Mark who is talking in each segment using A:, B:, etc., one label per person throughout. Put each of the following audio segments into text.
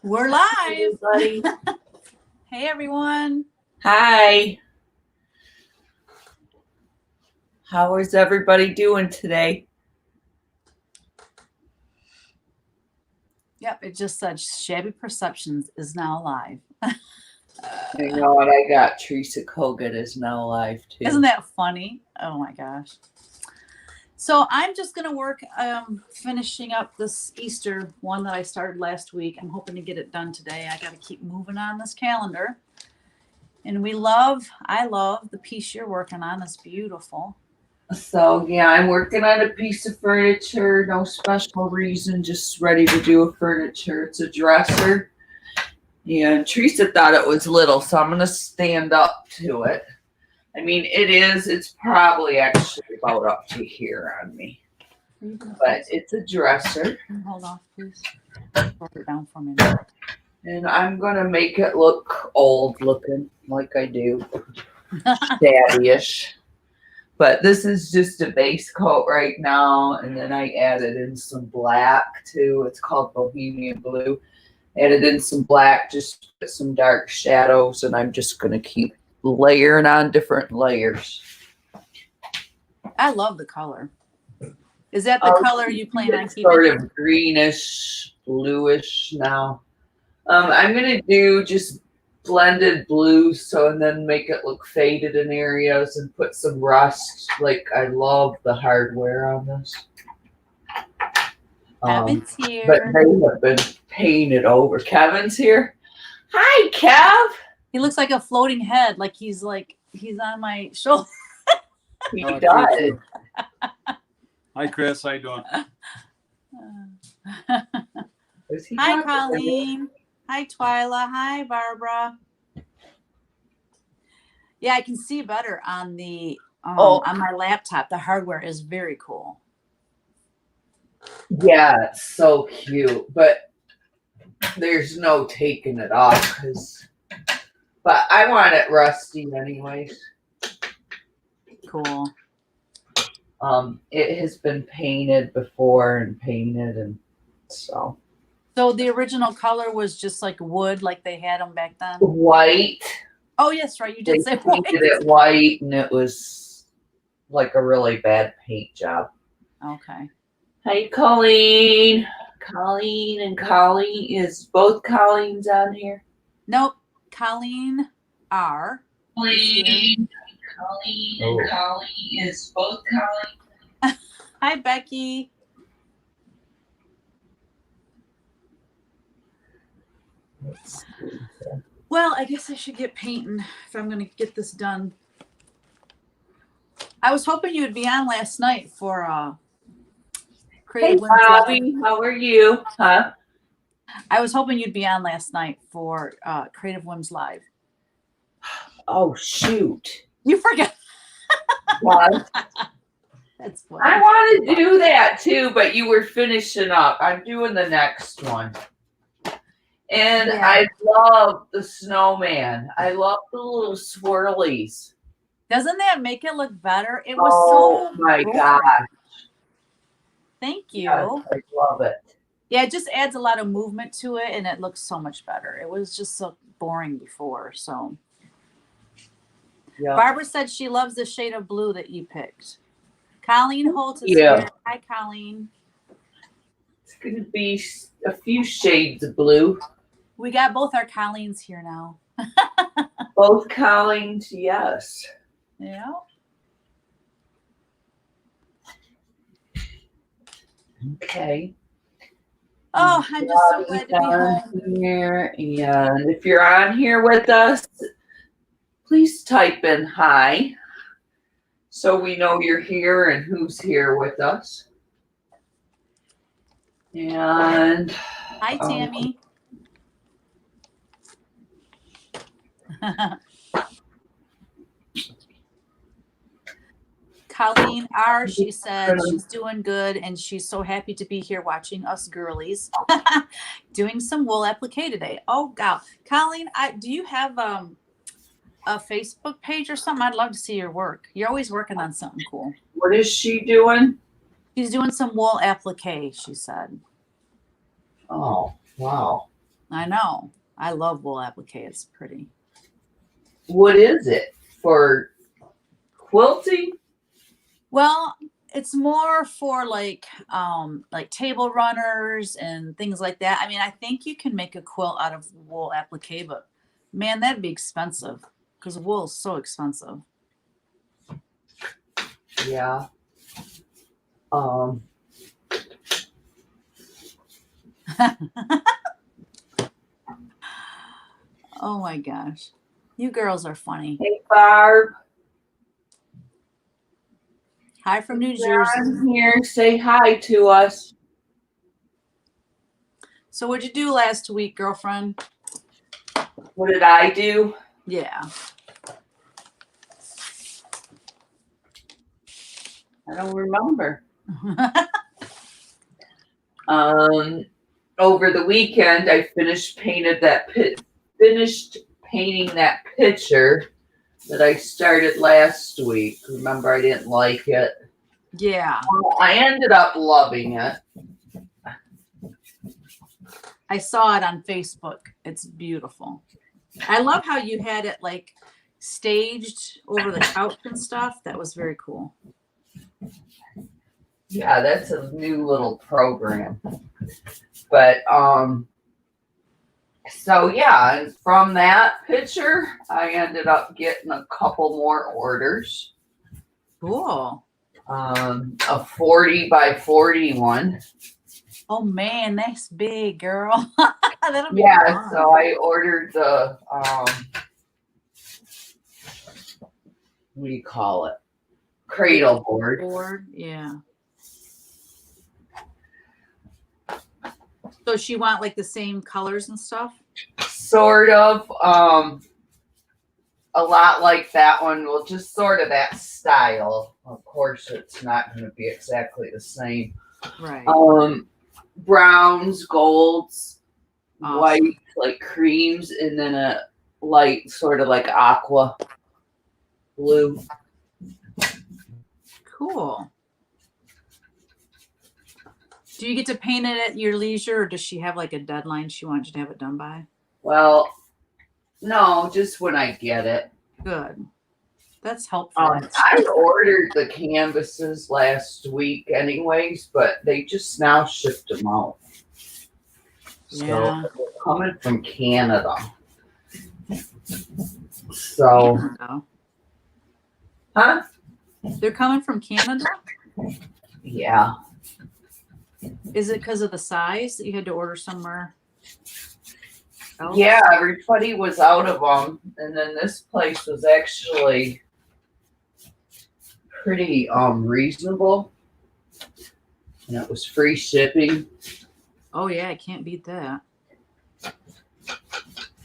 A: We're live, buddy. Hey, everyone.
B: Hi. How is everybody doing today?
A: Yep, it just said Shabby Perceptions is now live.
B: You know what? I got Teresa Kogan is now live too.
A: Isn't that funny? Oh my gosh. So I'm just going to work finishing up this Easter one that I started last week. I'm hoping to get it done today. I got to keep moving on this calendar. And I love the piece you're working on. It's beautiful.
B: So yeah, I'm working on a piece of furniture. No special reason, just ready to do a furniture. It's a dresser. And Teresa thought it was little, so I'm going to stand up to it. I mean, it's probably actually about up to here on me. But it's a dresser.
A: Hold off, please. Hold it down for me.
B: And I'm going to make it look old looking, like I do. Shabby-ish. But this is just a base coat right now. And then I added in some black too. It's called Bohemian Blue. Added in some black, just some dark shadows. And I'm just going to keep layering on different layers.
A: I love the color. Is that the color you plan on keeping?
B: Sort of greenish, bluish now. I'm going to do just blended blues, and then make it look faded in areas and put some rust. Like, I love the hardware on this.
A: Kevin's here.
B: But they have been painted over. Kevin's here. Hi, Kev.
A: He looks like a floating head, like he's on my shoulder.
B: He does.
C: Hi, Chris. How you doing?
A: Hi, Colleen. Hi, Twyla. Hi, Barbara. Yeah, I can see better on the on my laptop. The hardware is very cool.
B: Yeah, it's so cute, but there's no taking it off but I want it rusty anyways.
A: Cool.
B: It has been painted before and so.
A: So the original color was just like wood, like they had them back then?
B: White.
A: Oh, yes, right. You did say white.
B: They painted it white, and it was like a really bad paint job.
A: Okay.
B: Hi, Colleen. Colleen and Colleen. Is both Colleens on here?
A: Nope. Colleen R.
B: Colleen and Colleen. Is both Colleen?
A: Hi, Becky. Well, I guess I should get painting if I'm going to get this done. I was hoping you would be on last night for Creative Women's
B: Bobby,
A: Live.
B: how are you? Huh?
A: I was hoping you'd be on last night for Creative Women's Live.
B: Oh, shoot.
A: You forgot.
B: What?
A: That's funny.
B: I want to do that too, but you were finishing up. I'm doing the next one. And yeah. I love the snowman. I love the little swirlies.
A: Doesn't that make it look better? It was so
B: my gosh.
A: Thank you.
B: Yes, I love it.
A: Yeah, it just adds a lot of movement to it, and it looks so much better. It was just so boring before. So, yeah. Barbara said she loves the shade of blue that you picked. Colleen Holt is here. Hi, Colleen.
B: It's going to be a few shades of blue.
A: We got both our Colleens here now.
B: Both Colleens, yes.
A: Yeah.
B: Okay.
A: Oh, I'm just so glad to be home.
B: Here. And if you're on here with us, please type in hi so we know you're here and who's here with us. And
A: hi, Tammy. Colleen R., she said she's doing good and she's so happy to be here watching us girlies doing some wool applique today. Oh, God. Colleen, do you have a Facebook page or something? I'd love to see your work. You're always working on something cool.
B: What is she doing?
A: She's doing some wool applique, she said.
B: Oh, wow.
A: I know. I love wool applique. It's pretty.
B: What is it? For quilting?
A: Well, it's more for like table runners and things like that. I mean, I think you can make a quilt out of wool applique, but man, that'd be expensive because wool is so expensive.
B: Yeah.
A: Oh my gosh. You girls are funny.
B: Hey, Barb.
A: Hi from New Jersey.
B: I'm here. Say hi to us.
A: So what'd you do last week, girlfriend?
B: What did I do?
A: Yeah.
B: I don't remember. Over the weekend, I finished painting that picture that I started last week. Remember, I didn't like it.
A: Yeah.
B: I ended up loving it.
A: I saw it on Facebook. It's beautiful. I love how you had it like staged over the couch and stuff. That was very cool.
B: Yeah, that's a new little program. But so yeah, and from that picture, I ended up getting a couple more orders.
A: Cool.
B: A 40 by 40 one.
A: Oh man, that's big, girl. That'll be
B: Yeah,
A: fun.
B: so I ordered the what do you call it? Cradle board.
A: Board, yeah. So she want like the same colors and stuff?
B: Sort of. A lot like that one. Well, just sort of that style. Of course, it's not going to be exactly the same.
A: Right.
B: Browns, golds,
A: Awesome.
B: white, like creams, and then a light, sort of like aqua blue.
A: Cool. Do you get to paint it at your leisure, or does she have like a deadline she wants you to have it done by?
B: Well, no, just when I get it.
A: Good. That's helpful.
B: I ordered the canvases last week anyways, but they just now shipped them out. So
A: Yeah.
B: they're coming from Canada. So,
A: Canada.
B: huh?
A: They're coming from Canada?
B: Yeah.
A: Is it because of the size that you had to order somewhere else?
B: Yeah, everybody was out of them, and then this place was actually pretty reasonable, and it was free shipping.
A: Oh yeah, I can't beat that.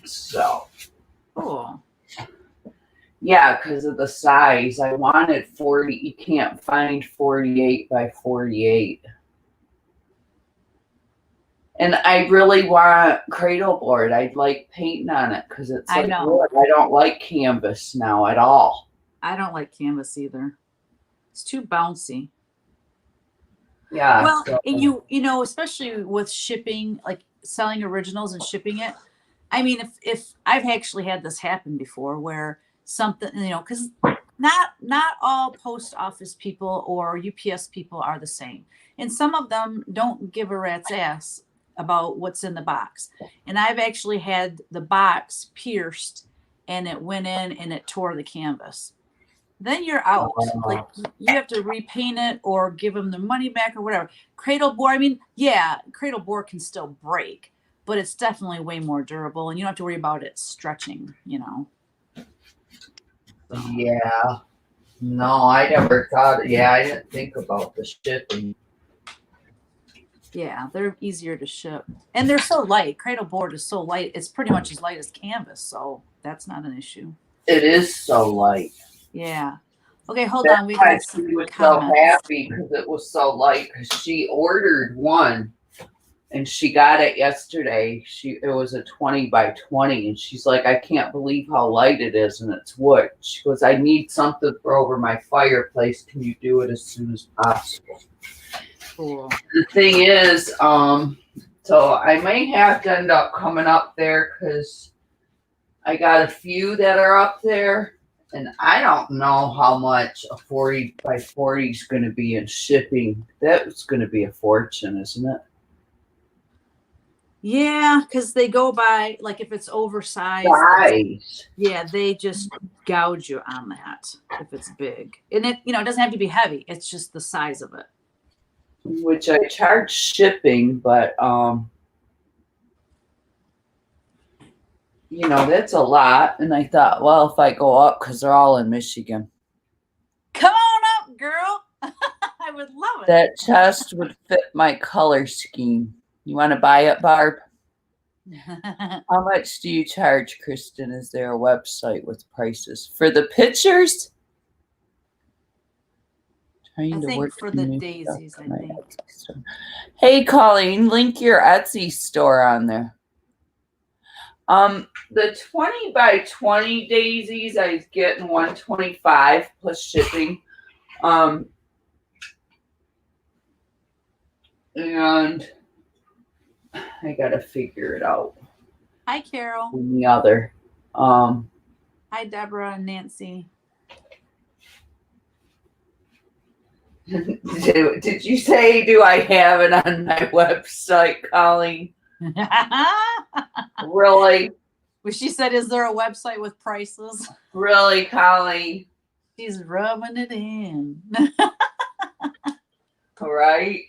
B: So
A: Cool.
B: yeah, because of the size, I wanted 40. You can't find 48 by 48. And I really want cradle board. I'd like painting on it because it's
A: I
B: like
A: know.
B: wood. I don't like canvas now at all.
A: I don't like canvas either. It's too bouncy.
B: Yeah.
A: Well,
B: so-
A: and you know, especially with shipping, like selling originals and shipping it. I mean, if I've actually had this happen before, where something, you know, because not all post office people or UPS people are the same, and some of them don't give a rat's ass about what's in the box. And I've actually had the box pierced, and it went in and it tore the canvas. Then you're out. Like you have to repaint it or give them the money back or whatever. Cradle board, I mean, yeah, cradle board can still break, but it's definitely way more durable, and you don't have to worry about it stretching, you know.
B: Yeah. No, I never thought. Yeah, I didn't think about the shipping.
A: Yeah, they're easier to ship. And they're so light. Cradle board is so light. It's pretty much as light as canvas, so that's not an issue.
B: It is so light.
A: Yeah. Okay, hold
B: That's
A: on. We
B: why
A: got some
B: she was so
A: comments.
B: happy because it was so light. Because she ordered one, and she got it yesterday. It was a 20 by 20, and she's like, I can't believe how light it is, and it's wood. She goes, I need something for over my fireplace. Can you do it as soon as possible?
A: Cool.
B: The thing is, so I may have to end up coming up there because I got a few that are up there, and I don't know how much a 40 by 40 is going to be in shipping. That's going to be a fortune, isn't it?
A: Yeah, because they go by, like, if it's oversized,
B: Size.
A: yeah, they just gouge you on that if it's big. And it, it doesn't have to be heavy. It's just the size of it.
B: Which I charge shipping, but that's a lot. And I thought, well, if I go up, because they're all in Michigan,
A: Come on up, girl. I would love it.
B: that chest would fit my color scheme. You want to buy it, Barb? How much do you charge, Kristin? Is there a website with prices for the pictures?
A: I think for the daisies, I think.
B: Hey, Colleen, link your Etsy store on there. The 20 by 20 daisies, I was getting $125 plus shipping. And I gotta figure it out.
A: Hi, Carol.
B: And the other.
A: Hi, Deborah and Nancy.
B: Did you say, do I have it on my website, Colleen? Really?
A: Well, she said, is there a website with prices?
B: Really, Colleen?
A: She's rubbing it in.
B: All right.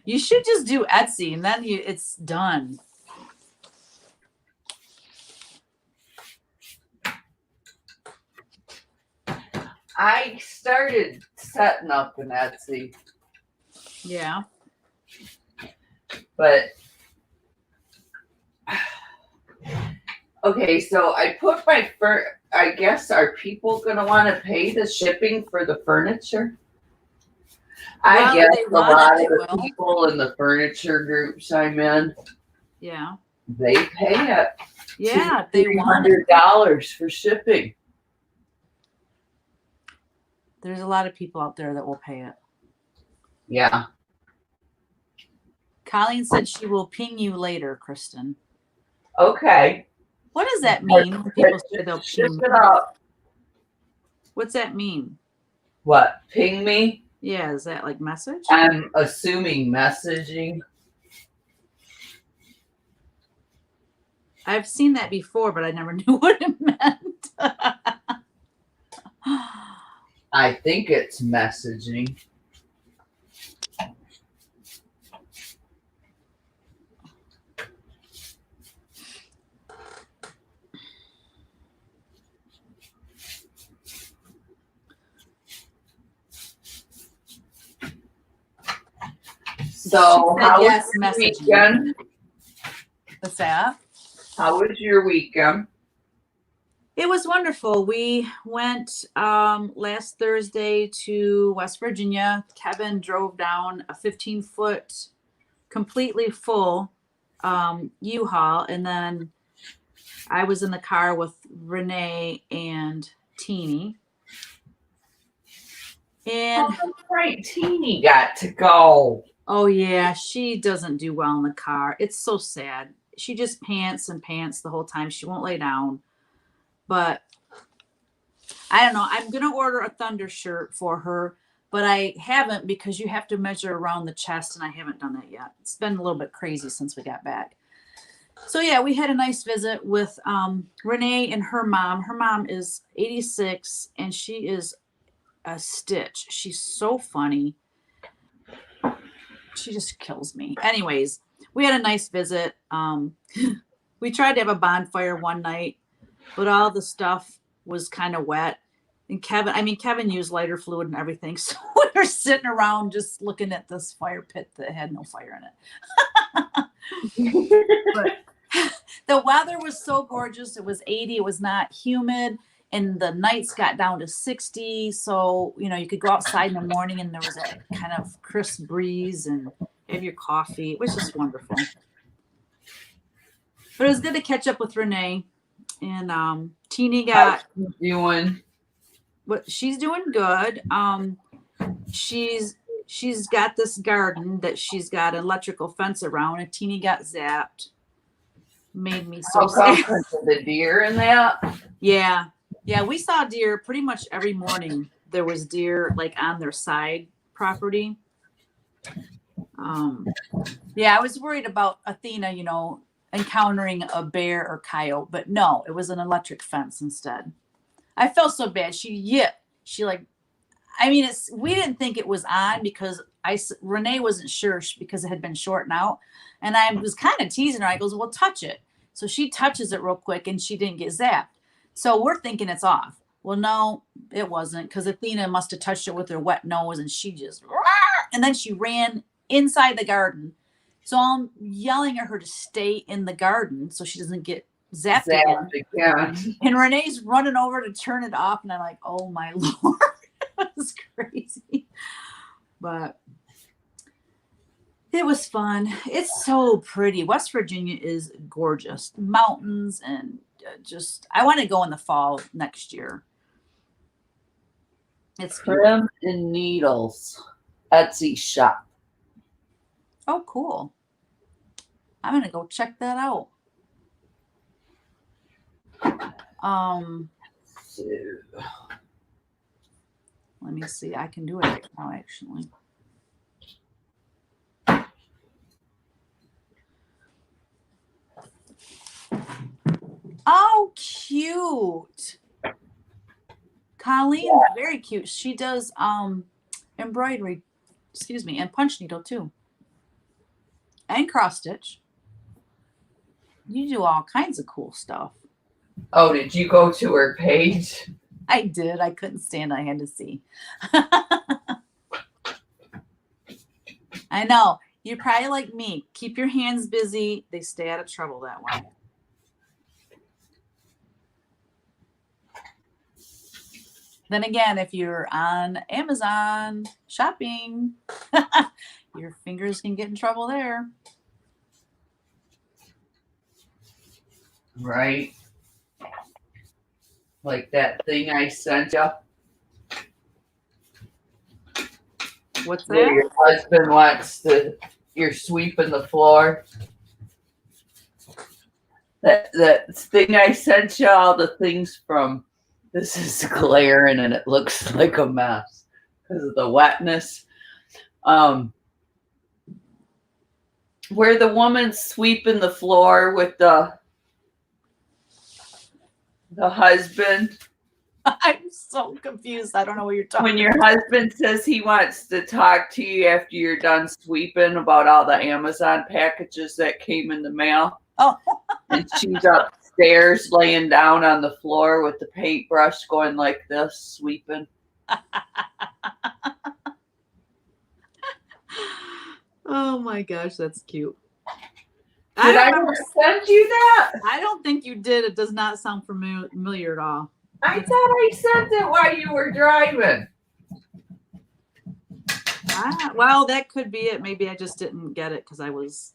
A: You should just do Etsy and then it's done.
B: I started setting up an Etsy,
A: Yeah.
B: but okay, so I put I guess, are people gonna want to pay the shipping for the furniture? I
A: Well,
B: guess
A: they
B: a lot of
A: they
B: the
A: will.
B: people in the furniture groups I'm in,
A: Yeah.
B: they pay it
A: Yeah, they want it.
B: $300 for shipping.
A: There's a lot of people out there that will pay it.
B: Yeah.
A: Colleen said she will ping you later, Kristin.
B: Okay.
A: What does that mean? When people say they'll
B: Ship
A: ping.
B: it up.
A: What's that mean?
B: What? Ping me?
A: Yeah, is that like message?
B: I'm assuming messaging.
A: I've seen that before, but I never knew what it meant.
B: I think it's messaging. So,
A: She said
B: how
A: yes,
B: was your
A: messaging.
B: weekend?
A: What's that?
B: How was your weekend?
A: It was wonderful. We went last Thursday to West Virginia. Kevin drove down a 15-foot, completely full U-Haul. And then I was in the car with Renee and Teeny. And
B: Right, Teeny got to go.
A: oh yeah, she doesn't do well in the car. It's so sad. She just pants and pants the whole time. She won't lay down. But I don't know. I'm going to order a Thunder shirt for her, but I haven't because you have to measure around the chest, and I haven't done that yet. It's been a little bit crazy since we got back. So yeah, we had a nice visit with Renee and her mom. Her mom is 86, and she is a stitch. She's so funny. She just kills me. Anyways, we had a nice visit. We tried to have a bonfire one night, but all the stuff was kind of wet. And Kevin used lighter fluid and everything. So we were sitting around just looking at this fire pit that had no fire in it. But the weather was so gorgeous. It was 80. It was not humid. And the nights got down to 60. So, you could go outside in the morning and there was a kind of crisp breeze and have your coffee. It was just wonderful. But it was good to catch up with Renee. And Teeny got
B: doing.
A: what she's doing good. She's got this garden that she's got an electrical fence around, and Teeny got zapped. Made me so sad.
B: The deer in that.
A: Yeah. We saw deer pretty much every morning. There was deer like on their side property. I was worried about Athena, encountering a bear or coyote, but no, it was an electric fence instead. I felt so bad. We didn't think it was on because Renee wasn't sure because it had been shortened out, and I was kind of teasing her. I goes, well, touch it. So she touches it real quick and she didn't get zapped. So we're thinking it's off. Well, no, it wasn't, because Athena must have touched it with her wet nose and she just, and then she ran inside the garden. So I'm yelling at her to stay in the garden so she doesn't get zapped again. And Renee's running over to turn it off. And I'm like, oh my Lord, it was crazy. But it was fun. It's so pretty. West Virginia is gorgeous. Mountains and I want to go in the fall next year. It's
B: Trim and Needles Etsy shop.
A: Oh, cool. I'm going to go check that out. Let me see. I can do it right now, actually. Oh, cute. Colleen's very cute. She does embroidery, and punch needle too. And cross stitch. You do all kinds of cool stuff.
B: Oh, did you go to her page?
A: I did. I couldn't stand it. I had to see. I know. You're probably like me. Keep your hands busy. They stay out of trouble that way. Then again, if you're on Amazon shopping, your fingers can get in trouble there.
B: Right. Like that thing I sent you.
A: What's
B: where
A: that?
B: your husband wants you're sweeping the floor. That thing I sent you, all the things from, this is glaring and it looks like a mess because of the wetness. Where the woman's sweeping the floor with the husband.
A: I'm so confused. I don't know what you're talking about.
B: When your husband says he wants to talk to you after you're done sweeping about all the Amazon packages that came in the mail.
A: Oh.
B: And she's upstairs laying down on the floor with the paintbrush going like this, sweeping.
A: Oh my gosh, that's cute.
B: Did I ever send you that?
A: I don't think you did. It does not sound familiar at all.
B: I thought I sent it while you were driving.
A: Well, that could be it. Maybe I just didn't get it because I was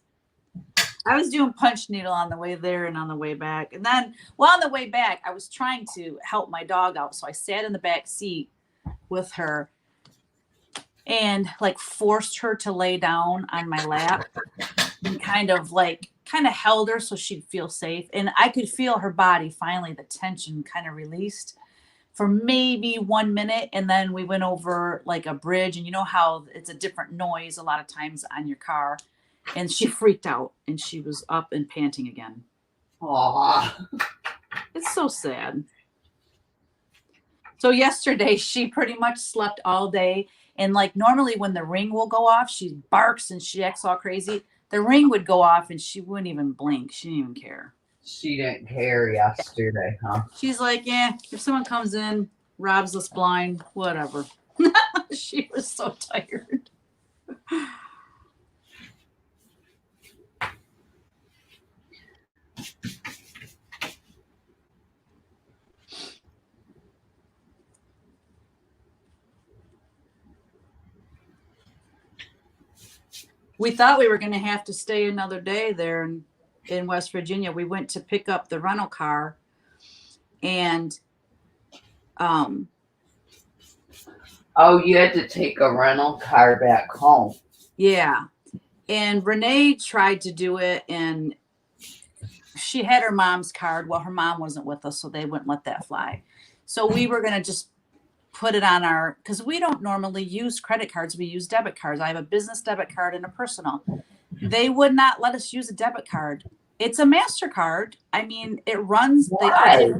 A: doing punch needle on the way there and on the way back. And then, on the way back, I was trying to help my dog out. So I sat in the back seat with her and forced her to lay down on my lap and kind of held her so she'd feel safe. And I could feel her body finally, the tension kind of released for maybe 1 minute. And then we went over a bridge, and you know how it's a different noise a lot of times on your car. And she freaked out and she was up and panting again.
B: Aww.
A: It's so sad. So yesterday she pretty much slept all day. And normally when the ring will go off, she barks and she acts all crazy. The ring would go off and she wouldn't even blink. She didn't even care.
B: She didn't care yesterday, huh?
A: She's like, yeah, if someone comes in, robs us blind, whatever. She was so tired. we thought we were going to have to stay another day there in West Virginia. We went to pick up the rental car, and
B: Oh, you had to take a rental car back home.
A: yeah, and Renee tried to do it, and she had her mom's card. Well, her mom wasn't with us, so they wouldn't let that fly. So we were going to just put it on our, because we don't normally use credit cards. We use debit cards. I have a business debit card and a personal. They would not let us use a debit card. It's a MasterCard. I mean, it runs.
B: Why?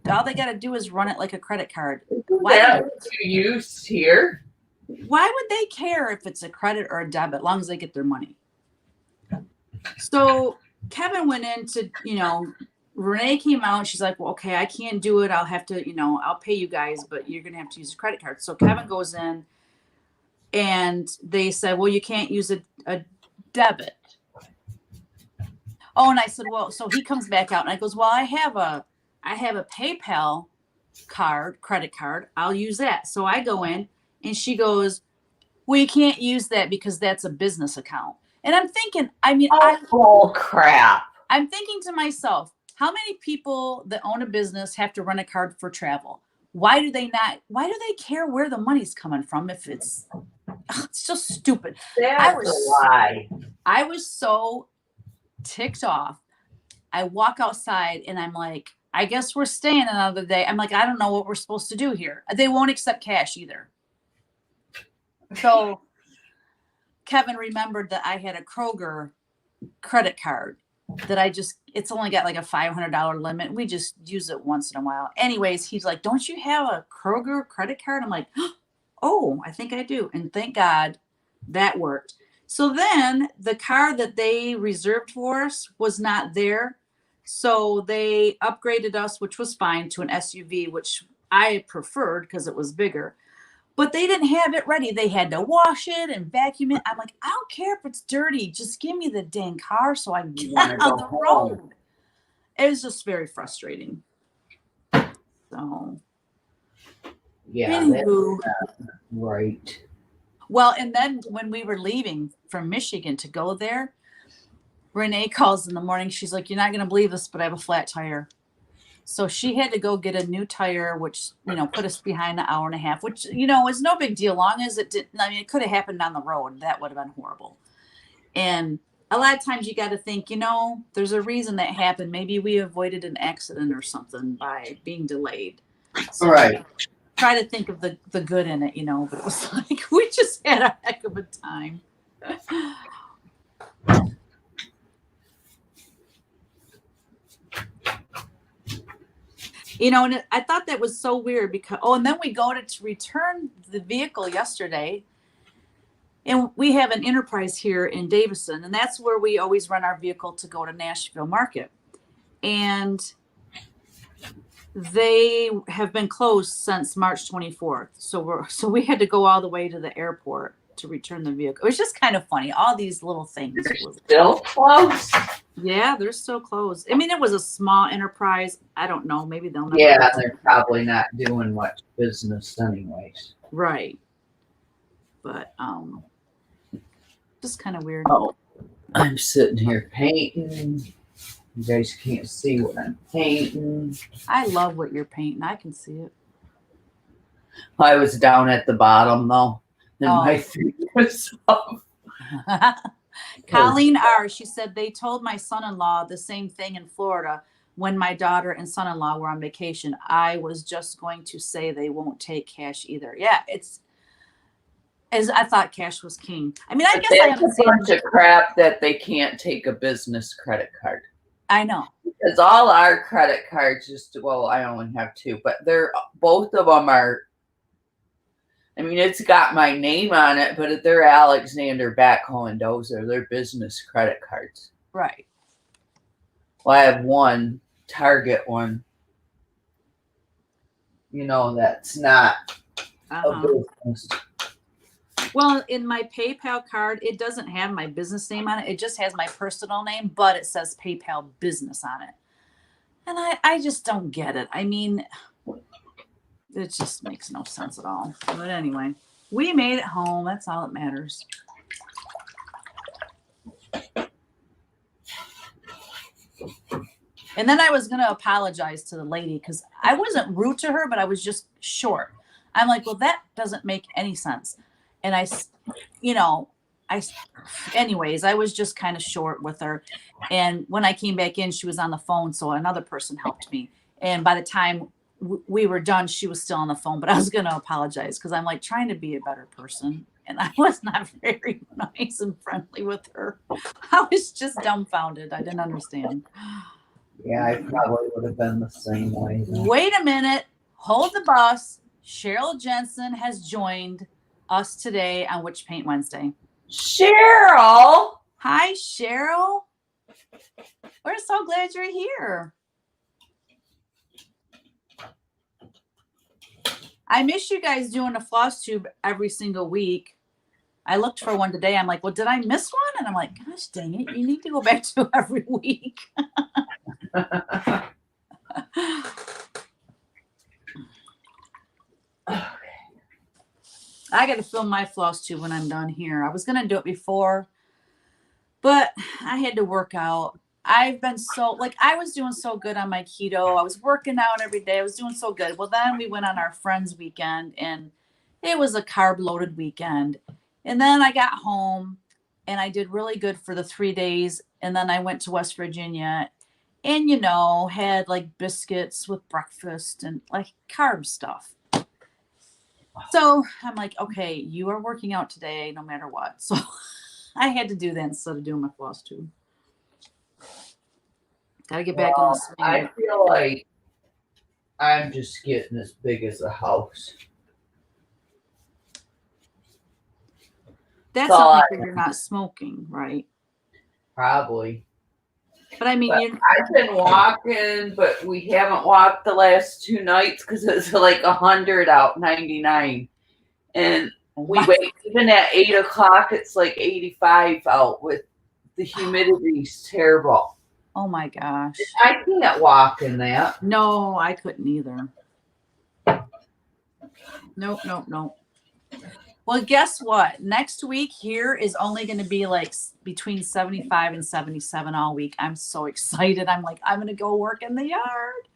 A: All they got to do is run it like a credit card.
B: Isn't that what you use here?
A: Why would they care if it's a credit or a debit, as long as they get their money? So Kevin went in to, Renee came out. She's like, well, okay, I can't do it. I'll have to, I'll pay you guys, but you're going to have to use a credit card. So Kevin goes in, and they said, well, you can't use a debit. Oh, and I said, well, so he comes back out, and I goes, well, I have a PayPal card, credit card. I'll use that. So I go in, and she goes, well, you can't use that because that's a business account. And I'm thinking,
B: oh, crap.
A: I'm thinking to myself, how many people that own a business have to run a card for travel? Why do they care where the money's coming from if it's just stupid?
B: That's a lie.
A: I was so ticked off. I walk outside and I'm like, I guess we're staying another day. I'm like, I don't know what we're supposed to do here. They won't accept cash either. So Kevin remembered that I had a Kroger credit card that it's only got like a $500 limit. We just use it once in a while. Anyways, he's like, don't you have a Kroger credit card? I'm like, oh, I think I do. And thank God that worked. So then the car that they reserved for us was not there. So they upgraded us, which was fine, to an SUV, which I preferred because it was bigger. But they didn't have it ready. They had to wash it and vacuum it. I'm like, I don't care if it's dirty. Just give me the dang car so I can get on the road. It was just very frustrating. So,
B: yeah,
A: anywho,
B: that's right.
A: Well, and then when we were leaving from Michigan to go there, Renee calls in the morning. She's like, you're not going to believe this, but I have a flat tire. So she had to go get a new tire, which, put us behind an hour and a half, which, is no big deal. Long as it didn't, it could have happened on the road. That would have been horrible. And a lot of times you got to think, there's a reason that happened. Maybe we avoided an accident or something by being delayed. So
B: right.
A: Try to think of the good in it, but it was like, we just had a heck of a time. And I thought that was so weird because, and then we go to return the vehicle yesterday, and we have an Enterprise here in Davison, and that's where we always run our vehicle to go to Nashville Market. And they have been closed since March 24th. So we had to go all the way to the airport to return the vehicle. It was just kind of funny. All these little things.
B: They're still closed?
A: Yeah, they're still closed. It was a small Enterprise. I don't know. Maybe they'll never.
B: Yeah, they're probably not doing much business anyways.
A: Right. But just kind of weird.
B: Oh, I'm sitting here painting. You guys can't see what I'm painting.
A: I love what you're painting. I can see it.
B: I was down at the bottom though, and my feet was up.
A: Colleen R., she said they told my son-in-law the same thing in Florida when my daughter and son-in-law were on vacation. I was just going to say they won't take cash either. Yeah, I thought cash was king. I guess I
B: understand. It's a bunch of crap that they can't take a business credit card.
A: I know. Because
B: all our credit cards I only have two, but both of them are, it's got my name on it, but they're Alexander Backhoe and Dozer. They're business credit cards.
A: Right.
B: Well, I have one Target one. That's not a business.
A: Well, in my PayPal card, it doesn't have my business name on it. It just has my personal name, but it says PayPal business on it. And I just don't get it. It just makes no sense at all. But anyway, we made it home. That's all that matters. And then I was going to apologize to the lady because I wasn't rude to her, but I was just short. I'm like, well, that doesn't make any sense. And anyways, I was just kind of short with her. And when I came back in, she was on the phone. So another person helped me. And by the time we were done, she was still on the phone, but I was going to apologize because I'm like trying to be a better person. And I was not very nice and friendly with her. I was just dumbfounded. I didn't understand.
B: Yeah, I probably would have been the same way.
A: Wait a minute. Hold the bus. Cheryl Jensen has joined us today on Witch Paint Wednesday.
B: Cheryl!
A: Hi, Cheryl. We're so glad you're here. I miss you guys doing a floss tube every single week. I looked for one today. I'm like, well, did I miss one? And I'm like, gosh, dang it. You need to go back to every week. I got to film my floss tube when I'm done here. I was going to do it before, but I had to work out. I've been I was doing so good on my keto. I was working out every day. I was doing so good. Well, then we went on our friend's weekend and it was a carb loaded weekend. And then I got home and I did really good for the 3 days. And then I went to West Virginia and, had like biscuits with breakfast and like carb stuff. So I'm like, okay, you are working out today no matter what. So I had to do that instead of doing my floss tube. Gotta get back in the swing.
B: I feel like I'm just getting as big as a house.
A: That's something that you're not smoking, right?
B: Probably.
A: But I mean,
B: I've been walking, but we haven't walked the last 2 nights because it's like 100 out, 99. And we wait, even at 8 o'clock, it's like 85 out with the humidity's terrible.
A: Oh my gosh.
B: I can't walk in that.
A: No, I couldn't either. Nope. Well, guess what? Next week here is only going to be like between 75 and 77 all week. I'm so excited. I'm like, I'm going to go work in the yard.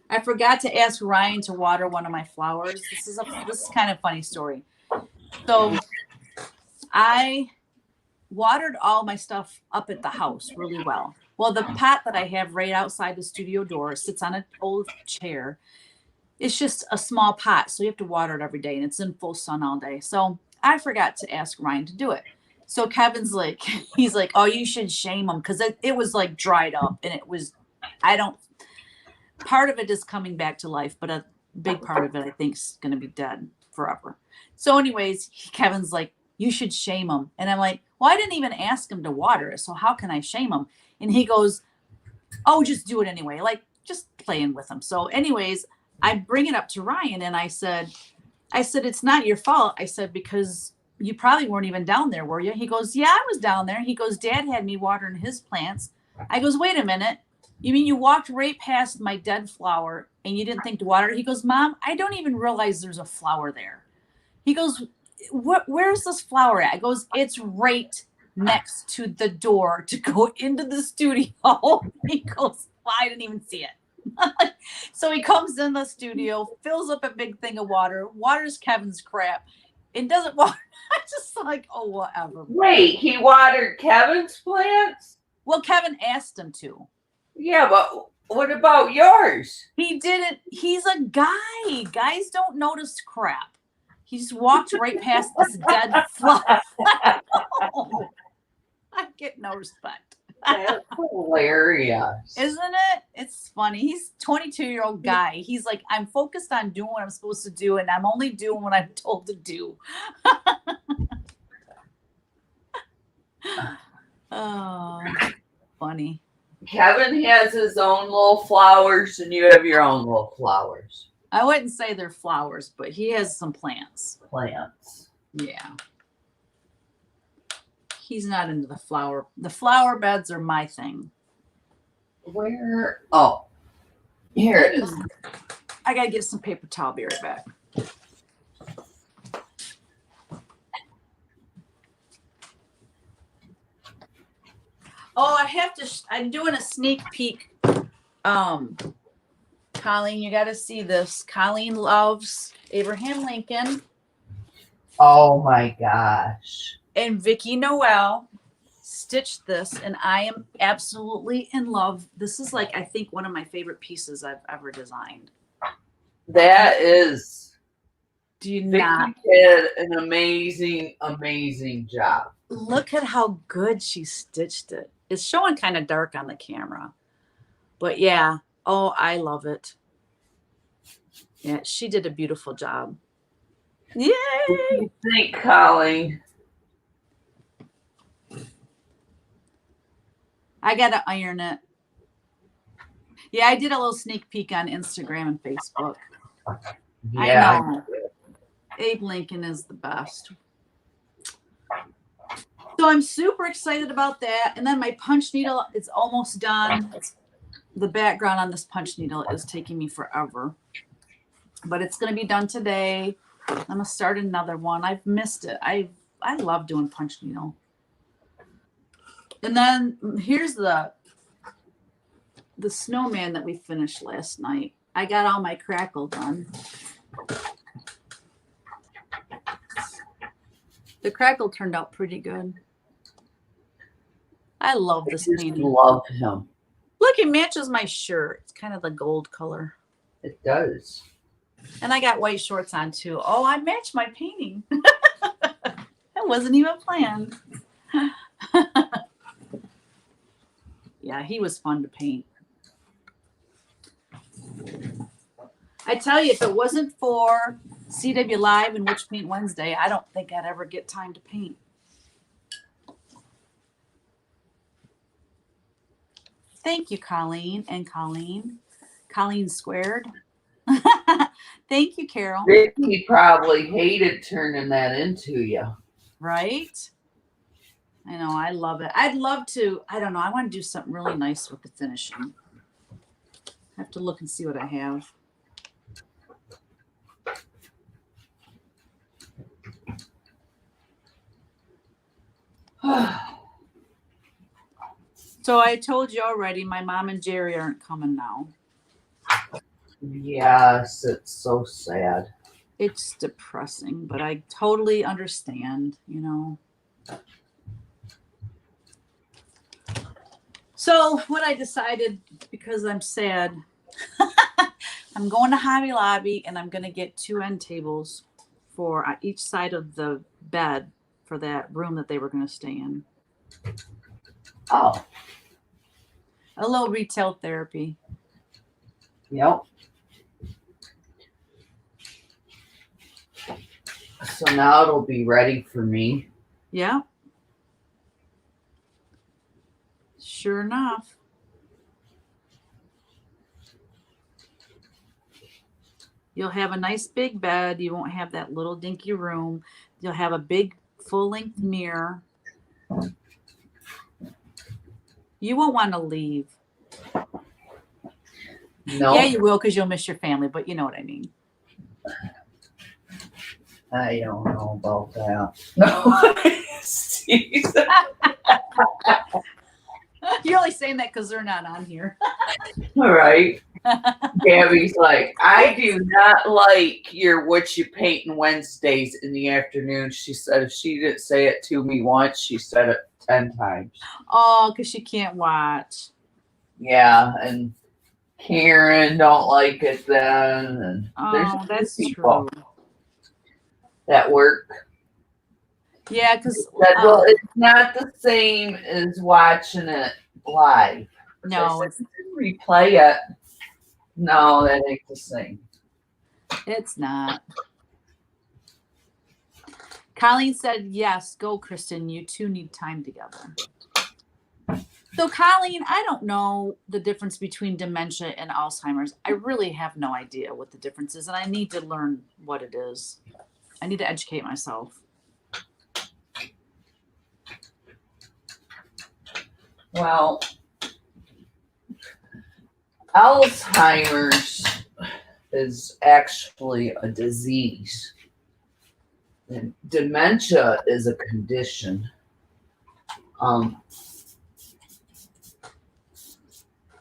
A: I forgot to ask Ryan to water one of my flowers. This is kind of funny story. So I watered all my stuff up at the house really well. Well, the pot that I have right outside the studio door sits on an old chair. It's just a small pot, so you have to water it every day, and it's in full sun all day. So I forgot to ask Ryan to do it. So Kevin's like, he's like, oh, you should shame him because it was like dried up, and it was, part of it is coming back to life, but a big part of it I think is going to be dead forever. So anyways, Kevin's like, you should shame him. And I'm like, well, I didn't even ask him to water it, so how can I shame him? And he goes, oh, just do it anyway, like just playing with him. So anyways, I bring it up to Ryan and I said, it's not your fault. I said, because you probably weren't even down there, were you? He goes, yeah, I was down there. He goes, Dad had me watering his plants. I goes, wait a minute. You mean you walked right past my dead flower and you didn't think to water it? He goes, Mom, I don't even realize there's a flower there. He goes, where's this flower at? I goes, it's right next to the door to go into the studio. He goes, well, I didn't even see it. So he comes in the studio, fills up a big thing of water, waters Kevin's crap, and doesn't water. I'm just like, oh, whatever.
B: Wait, he watered Kevin's plants?
A: Well, Kevin asked him to.
B: Yeah, but what about yours?
A: He didn't. He's a guy. Guys don't notice crap. He just walked right past this dead flower. I get no respect.
B: That's hilarious.
A: Isn't it? It's funny. He's a 22-year-old guy. He's like, I'm focused on doing what I'm supposed to do, and I'm only doing what I'm told to do. Oh, funny.
B: Kevin has his own little flowers, and you have your own little flowers.
A: I wouldn't say they're flowers, but he has some plants.
B: Plants.
A: Yeah. He's not into the flower. The flower beds are my thing.
B: Where? Oh, here it is.
A: I gotta get some paper towel. Be right back. Oh, I have to. I'm doing a sneak peek. Colleen, you got to see this. Colleen loves Abraham Lincoln,
B: Oh my gosh.
A: and Vicky Noel stitched this, and I am absolutely in love. This is like, I think, one of my favorite pieces I've ever designed.
B: That is.
A: Do you
B: Vicky
A: not?
B: did an amazing, amazing job.
A: Look at how good she stitched it. It's showing kind of dark on the camera, but yeah. Oh, I love it. Yeah, she did a beautiful job. Yay!
B: What do you think, Colleen?
A: I gotta iron it. Yeah, I did a little sneak peek on Instagram and Facebook.
B: Yeah.
A: I know. Abe Lincoln is the best. So I'm super excited about that. And then my punch needle is almost done. The background on this punch needle is taking me forever. But it's going to be done today. I'm going to start another one. I've missed it. I love doing punch needle. And then here's the snowman that we finished last night. I got all my crackle done. The crackle turned out pretty good. I love this painting.
B: Love him.
A: Look, it matches my shirt. It's kind of the gold color.
B: It does.
A: And I got white shorts on too. Oh, I matched my painting. That wasn't even planned. Yeah, he was fun to paint. I tell you, if it wasn't for CW Live and Witch Paint Wednesday, I don't think I'd ever get time to paint. Thank you, Colleen and Colleen. Colleen squared. Thank you, Carol.
B: Vicky probably hated turning that into you.
A: Right? I know. I love it. I'd love to. I don't know. I want to do something really nice with the finishing. I have to look and see what I have. So I told you already, my mom and Jerry aren't coming now.
B: Yes, it's so sad.
A: It's depressing, but I totally understand, you know. So what I decided, because I'm sad, I'm going to Hobby Lobby and I'm going to get 2 end tables for each side of the bed for that room that they were going to stay in.
B: Oh.
A: A little retail therapy.
B: Yep. So now it'll be ready for me.
A: Yeah. Sure enough. You'll have a nice big bed. You won't have that little dinky room. You'll have a big full-length mirror. You won't want to leave.
B: No.
A: Yeah, you will, because you'll miss your family, but you know what I mean.
B: I don't know about that. No.
A: You're only saying that because they're not on here.
B: All right. Gabby's like, I do not like your Whatcha Paintin Wednesdays in the afternoon. She said if she didn't say it to me once, she said it 10 times.
A: Oh, because she can't watch.
B: Yeah, and Karen don't like it then. And
A: Oh, that's
B: people
A: true.
B: that work.
A: Yeah, because
B: Well, it's not the same as watching it live.
A: no,
B: If you replay it. No, that ain't the same.
A: it's not. Colleen said, yes, go, Kristin. You two need time together. So, Colleen, I don't know the difference between dementia and Alzheimer's. I really have no idea what the difference is, and I need to learn what it is. I need to educate myself.
B: Well, Alzheimer's is actually a disease. And dementia is a condition.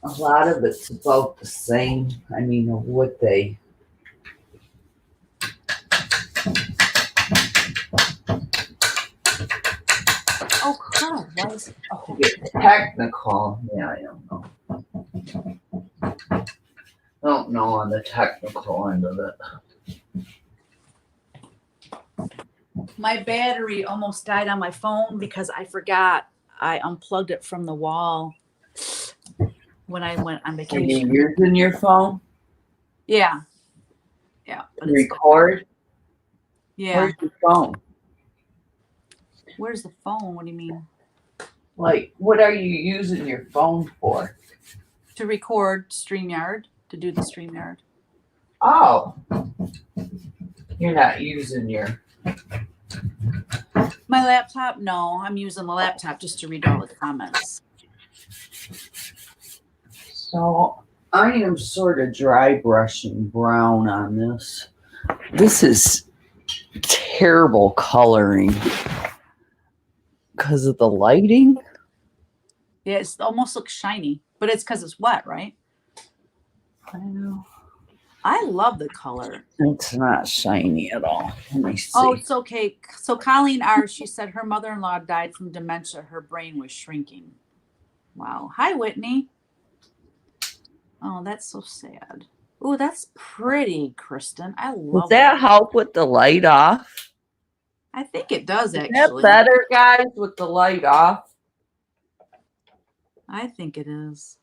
B: a lot of it's about the same. I mean, what they.
A: Oh crap! Why is oh,
B: To get technical, yeah, I don't know. Don't know on the technical end of it.
A: my battery almost died on my phone because I forgot I unplugged it from the wall when I went on
B: Are
A: vacation.
B: you using your phone
A: Yeah.
B: to
A: But it's
B: record?
A: yeah.
B: Where's your phone?
A: Where's the phone? What do you mean?
B: Like, what are you using your phone for?
A: To record StreamYard, to do the StreamYard.
B: Oh, you're not using your.
A: My laptop? No, I'm using the laptop just to read all the comments.
B: So I am sort of dry brushing brown on this. This is terrible coloring because of the lighting.
A: Yeah, it almost looks shiny, but it's because it's wet, right?
B: I know.
A: I love the color.
B: It's not shiny at all. Let me see.
A: Oh, it's okay. So Colleen R, she said her mother-in-law died from dementia. Her brain was shrinking. Wow. Hi, Whitney. Oh, that's so sad. Oh, that's pretty, Kristen. I love
B: Does that help with the light off?
A: I think it does,
B: Is that
A: actually.
B: better, guys, with the light off?
A: I think it is.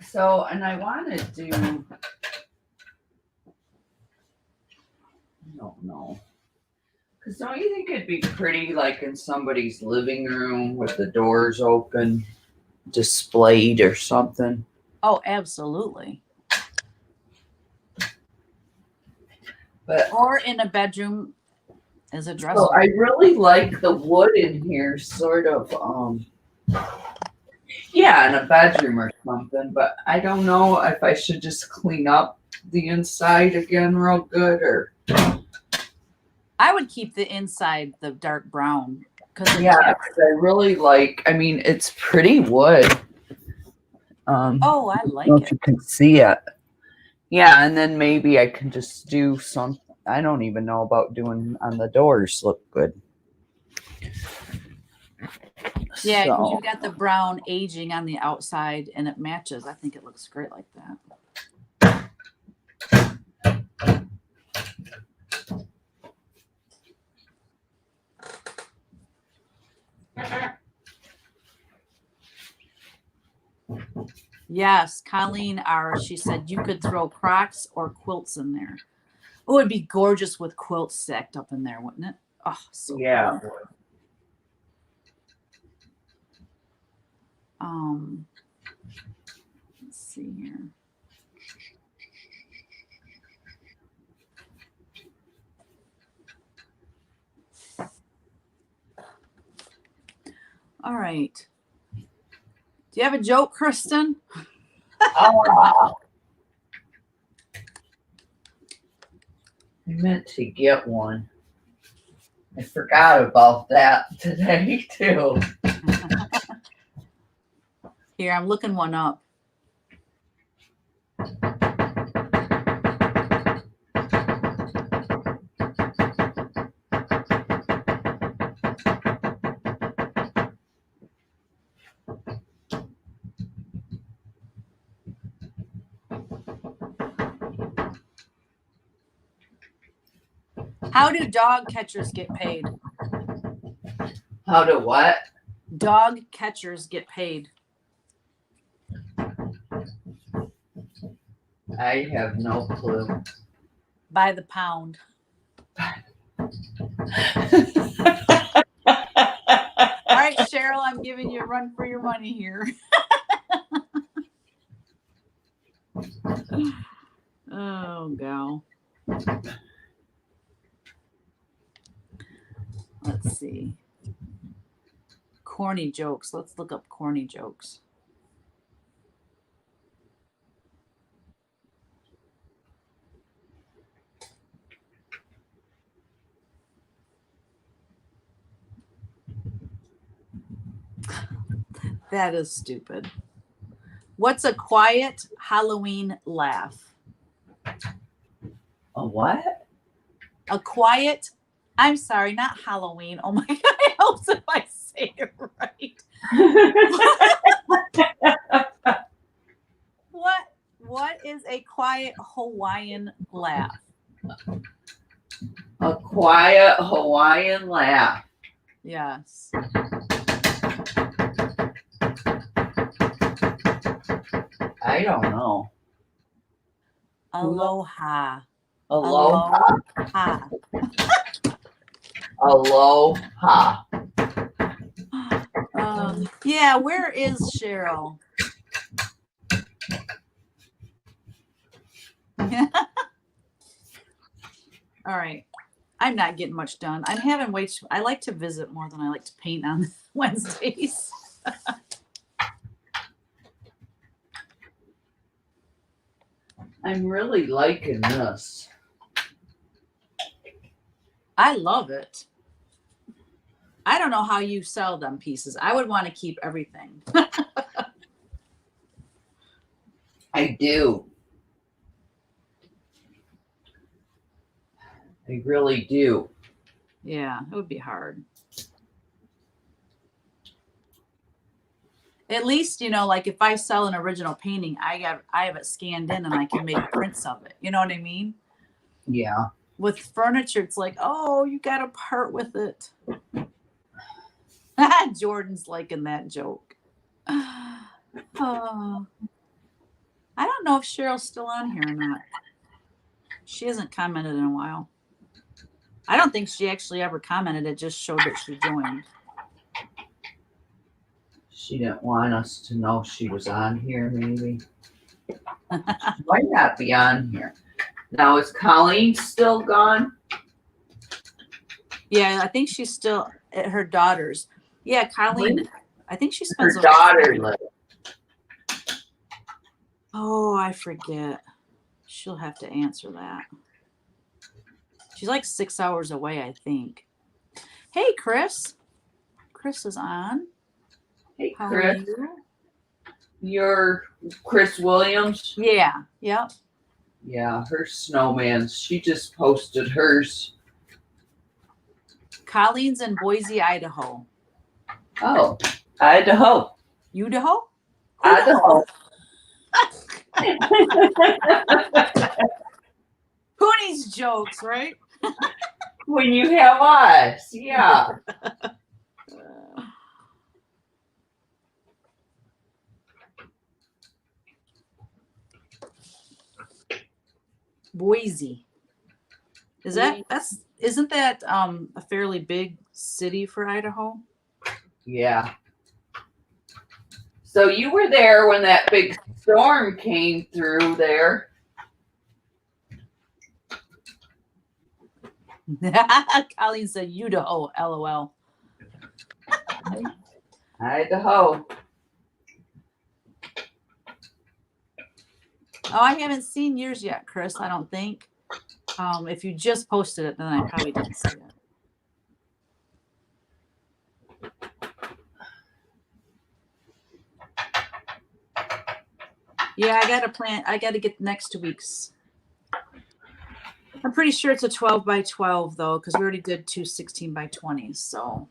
B: So, and I want to do, I don't know. Because don't you think it'd be pretty like in somebody's living room with the doors open, displayed or something?
A: Oh, absolutely.
B: But
A: Or in a bedroom as a dresser.
B: so I really like the wood in here, sort of, yeah, in a bedroom or something. But I don't know if I should just clean up the inside again real good or.
A: I would keep the inside the dark brown.
B: Yeah, because I really like, I mean, it's pretty wood.
A: Oh, I
B: I
A: like
B: don't know if
A: it.
B: you can see it. Yeah, and then maybe I can just do some, I don't even know about doing on the doors look good.
A: Yeah, because
B: So,
A: you've got the brown aging on the outside and it matches. I think it looks great like that. Yes, Colleen R, she said you could throw Crocs or quilts in there. Oh, it'd be gorgeous with quilts stacked up in there, wouldn't it? Oh, so
B: yeah.
A: pretty. Let's see here. All right. Do you have a joke, Kristen?
B: Oh, I meant to get one. I forgot about that today, too.
A: Here, I'm looking one up. How do dog catchers get paid?
B: How to what?
A: Dog catchers get paid.
B: I have no clue.
A: By the pound. All right, Cheryl, I'm giving you a run for your money here. Oh, gal. Let's see. Corny jokes. Let's look up corny jokes. That is stupid. What's a quiet Halloween laugh?
B: A what?
A: A quiet, I'm sorry, not Halloween. Oh my God, it helps if I say it right. What is a quiet Hawaiian laugh?
B: A quiet Hawaiian laugh.
A: Yes.
B: I don't know.
A: Aloha.
B: Aloha.
A: Aloha.
B: Aloha.
A: Yeah, where is Cheryl? All right. I'm not getting much done. I'm having I like to visit more than I like to paint on Wednesdays.
B: I'm really liking this.
A: I love it. I don't know how you sell them pieces. I would want to keep everything.
B: I do. I really do.
A: Yeah, it would be hard. At least, like if I sell an original painting, I have it scanned in and I can make prints of it. You know what I mean?
B: Yeah.
A: With furniture, it's like, oh, you got to part with it. Jordan's liking that joke. Oh. I don't know if Cheryl's still on here or not. She hasn't commented in a while. I don't think she actually ever commented. It just showed that she joined.
B: She didn't want us to know she was on here, maybe. She might not be on here. Now, is Colleen still gone?
A: Yeah, I think she's still at her daughter's. Yeah, Colleen,
B: Really?
A: I think she
B: Her
A: spends
B: daughter lived.
A: Oh, I forget. She'll have to answer that. She's like 6 hours away, I think. Hey, Chris. Chris is on.
B: Hey,
A: How
B: Chris.
A: are you?
B: You're Chris Williams?
A: Yeah, yep.
B: Yeah, her snowman. She just posted hers.
A: Colleen's in Boise, Idaho.
B: Oh, Idaho.
A: Idaho?
B: Idaho.
A: Who needs jokes, right?
B: When you have us, yeah.
A: Boise. Isn't that a fairly big city for Idaho?
B: Yeah. So you were there when that big storm came through there.
A: Colleen said Idaho, LOL.
B: Idaho.
A: Oh, I haven't seen yours yet, Chris, I don't think. If you just posted it, then I probably didn't see it. Yeah, I got to get next week's. I'm pretty sure it's a 12 by 12 though, because we already did two 16 by 20s. So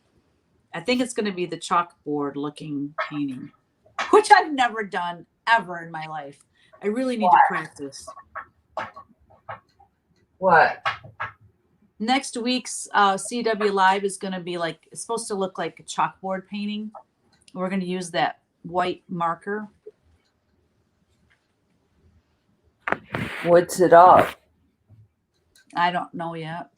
A: I think it's going to be the chalkboard looking painting, which I've never done ever in my life. I really need to practice.
B: What?
A: Next week's CW Live is going to be like, it's supposed to look like a chalkboard painting. We're going to use that white marker.
B: What's it up?
A: I don't know yet.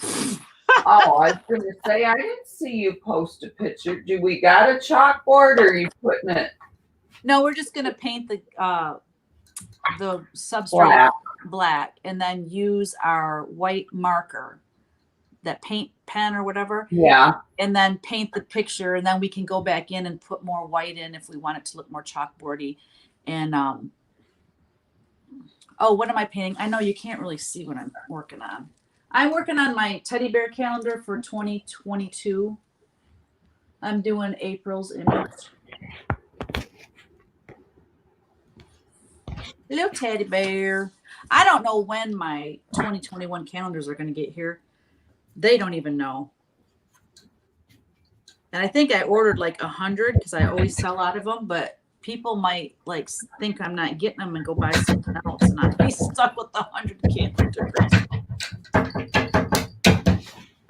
B: Oh, I was going to say, I didn't see you post a picture. Do we got a chalkboard or are you putting it?
A: No, we're just going to paint the substrate black and then use our white marker, that paint pen or whatever.
B: Yeah.
A: And then paint the picture, and then we can go back in and put more white in if we want it to look more chalkboardy. And oh, what am I painting? I know you can't really see what I'm working on. I'm working on my teddy bear calendar for 2022. I'm doing April's image. Little teddy bear. I don't know when my 2021 calendars are going to get here. They don't even know. And I think I ordered like 100 because I always sell out of them, but people might like think I'm not getting them and go buy something else, and I'd be stuck with the 100 calendars.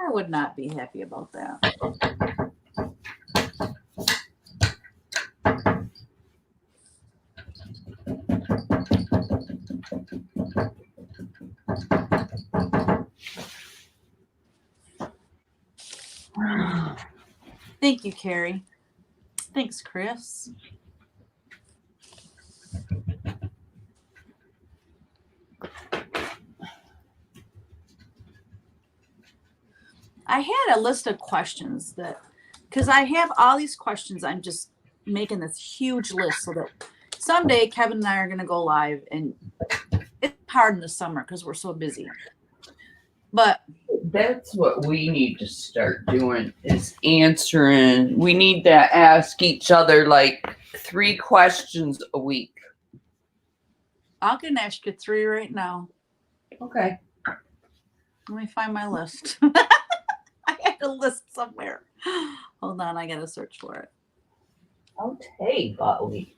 A: I would not be happy about that. Thank you, Carrie. Thanks, Chris. I had a list of questions that, because I have all these questions, I'm just making this huge list so that someday Kevin and I are going to go live, and it's hard in the summer because we're so busy. But
B: that's what we need to start doing is answering. We need to ask each other like 3 questions a week.
A: I can ask you 3 right now.
B: Okay.
A: Let me find my list. I had a list somewhere. Hold on, I gotta search for it.
B: Okay, Buttley.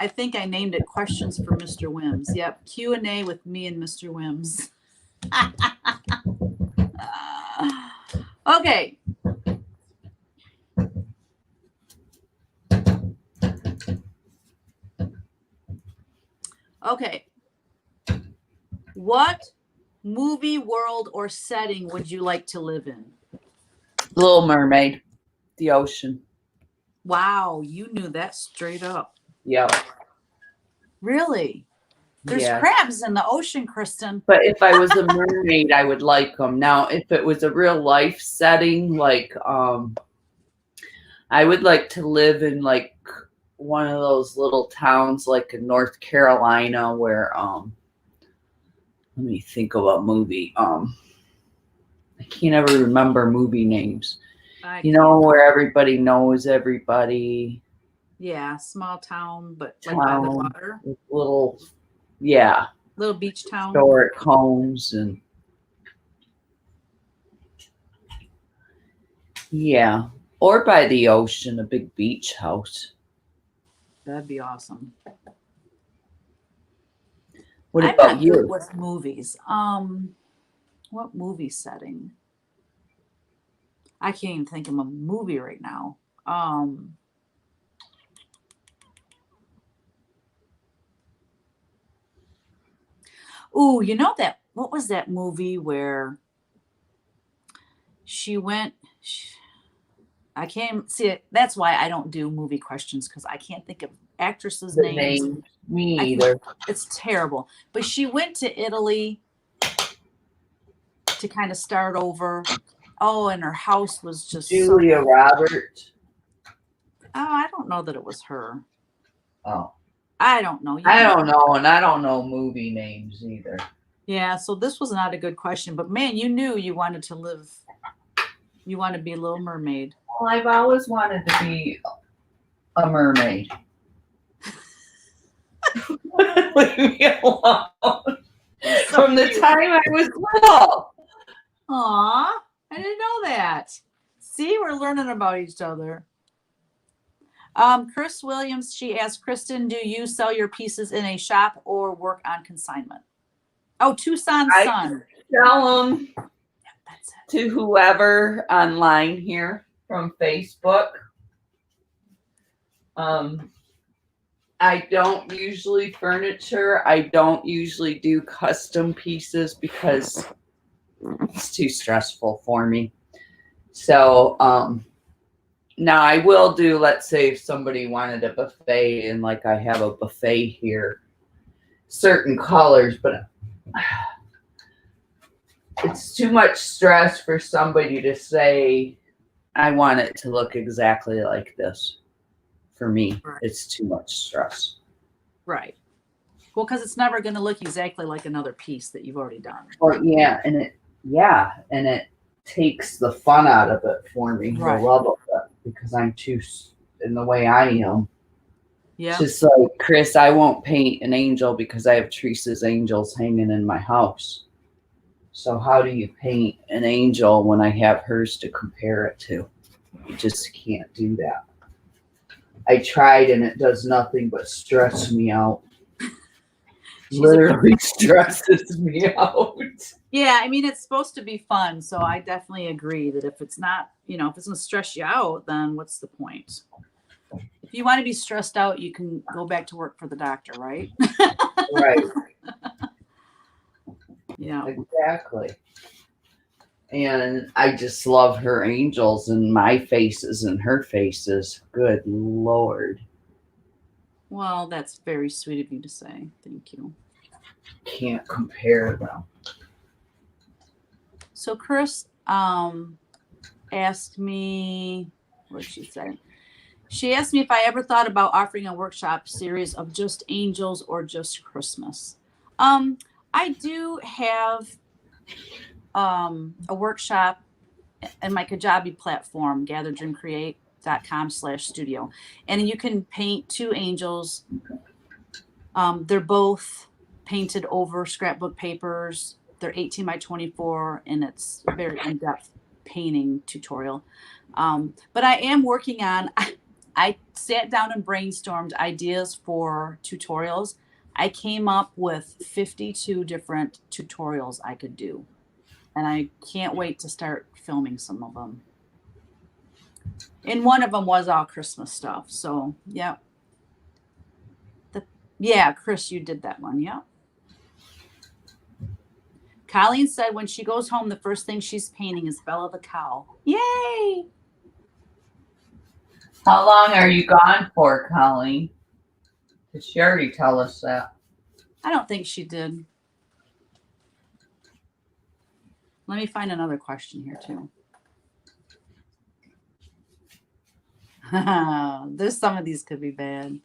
A: I think I named it Questions for Mr. Wims. Yep, Q&A with me and Mr. Wims. Okay. Okay. What movie, world, or setting would you like to live in?
B: Little Mermaid, the ocean.
A: Wow, you knew that straight up.
B: Yep.
A: Really? There's
B: Yeah.
A: crabs in the ocean, Kristin.
B: But if I was a mermaid, I would like them. Now, if it was a real life setting, like I would like to live in like one of those little towns like in North Carolina where let me think of a movie. I can't ever remember movie names. You know, where everybody knows everybody.
A: Yeah, small town, but like by the water.
B: Little, yeah.
A: Little beach town.
B: Historic homes and yeah. Or by the ocean, a big beach house.
A: That'd be awesome.
B: What
A: I'm
B: about
A: not
B: you?
A: good with movies. What movie setting? I can't even think of a movie right now. Ooh, you know that, what was that movie where she went, I can't see it. That's why I don't do movie questions, because I can't think of actresses'
B: The
A: names.
B: name, me either.
A: It's terrible. But she went to Italy to kind of start over. Oh, and her house was just
B: Julia Roberts.
A: Oh, I don't know that it was her.
B: Oh.
A: I don't know.
B: I don't know, and I don't know movie names either.
A: Yeah, so this was not a good question, but man, you knew you wanted to live. You want to be a Little Mermaid.
B: Well, I've always wanted to be a mermaid. Leave me alone. From the time I was little.
A: Aw, I didn't know that. See, we're learning about each other. Chris Williams, she asked, Kristin, do you sell your pieces in a shop or work on consignment? Oh, Tucson Sun.
B: Sell them
A: That's it.
B: to whoever online here from Facebook. I don't usually furniture. I don't usually do custom pieces because it's too stressful for me. So, now I will do, let's say if somebody wanted a buffet and like I have a buffet here, certain colors, but it's too much stress for somebody to say, I want it to look exactly like this. For me,
A: Right.
B: It's too much stress.
A: Right. Well, because it's never going to look exactly like another piece that you've already done.
B: Well, yeah, and it takes the fun out of it for me,
A: Right.
B: the love of it, because I'm too in the way I am.
A: Yeah.
B: Just like, Chris, I won't paint an angel because I have Teresa's angels hanging in my house. So how do you paint an angel when I have hers to compare it to? You just can't do that. I tried and it does nothing but stress me out. Literally stresses me out.
A: Yeah, I mean, it's supposed to be fun, so I definitely agree that if it's not, if it's going to stress you out, then what's the point? If you want to be stressed out, you can go back to work for the doctor, right?
B: Right.
A: Yeah.
B: Exactly. And I just love her angels and my faces and her faces. Good Lord.
A: Well, that's very sweet of you to say. Thank you.
B: Can't compare them.
A: So Chris asked me, what did she say? She asked me if I ever thought about offering a workshop series of just angels or just Christmas. I do have a workshop in my Kajabi platform, gatherdreamcreate.com/studio. And you can paint 2 angels. They're both painted over scrapbook papers. They're 18 by 24, and it's a very in-depth painting tutorial. But I am working on, I sat down and brainstormed ideas for tutorials. I came up with 52 different tutorials I could do. And I can't wait to start filming some of them. And one of them was all Christmas stuff. So, yeah. Yeah, Chris, you did that one. Yeah. Colleen said when she goes home, the first thing she's painting is Bella the cow. Yay!
B: How long are you gone for, Colleen? Did she already tell us that?
A: I don't think she did. Let me find another question here, too. There's some of these could be bad.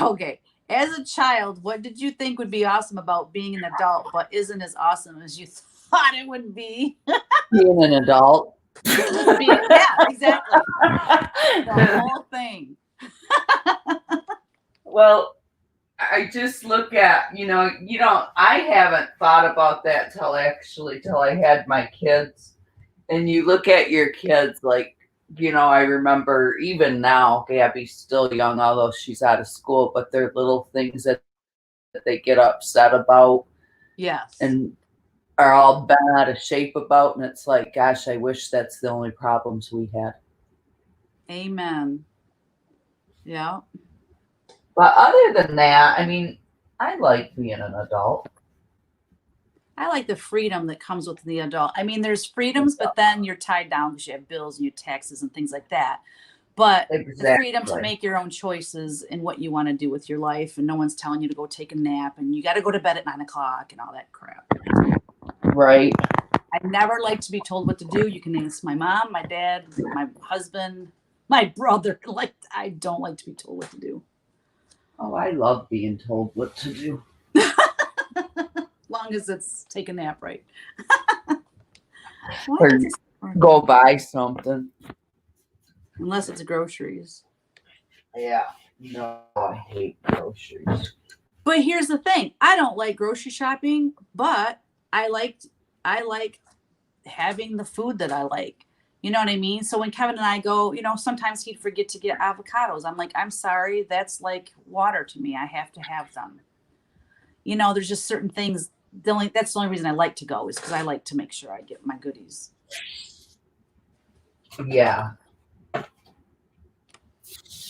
A: Okay. As a child, what did you think would be awesome about being an adult, but isn't as awesome as you thought it would be?
B: Being an adult.
A: Yeah, exactly. The whole thing.
B: Well, I just look at, I haven't thought about that till I had my kids. And you look at your kids, like, I remember even now, Gabby's still young, although she's out of school, but they're little things that they get upset about.
A: Yes.
B: And are all bent out of shape about. And it's like, gosh, I wish that's the only problems we had.
A: Amen. Yeah.
B: But other than that, I mean, I like being an adult.
A: I like the freedom that comes with the adult. I mean, there's freedoms, but then you're tied down because you have bills and your taxes and things like that. But the freedom to make your own choices in what you want to do with your life, and no one's telling you to go take a nap and you got to go to bed at 9 o'clock and all that crap.
B: Right.
A: I never like to be told what to do. You can ask my mom, my dad, my husband, my brother. Like, I don't like to be told what to do.
B: Oh, I love being told what to do.
A: Long as it's take a nap, right?
B: Or go buy something.
A: Unless it's groceries.
B: Yeah. No, I hate groceries.
A: But here's the thing. I don't like grocery shopping, but I like having the food that I like. You know what I mean? So when Kevin and I go, sometimes he'd forget to get avocados. I'm like, I'm sorry. That's like water to me. I have to have them. There's just certain things. That's the only reason I like to go is because I like to make sure I get my goodies.
B: Yeah.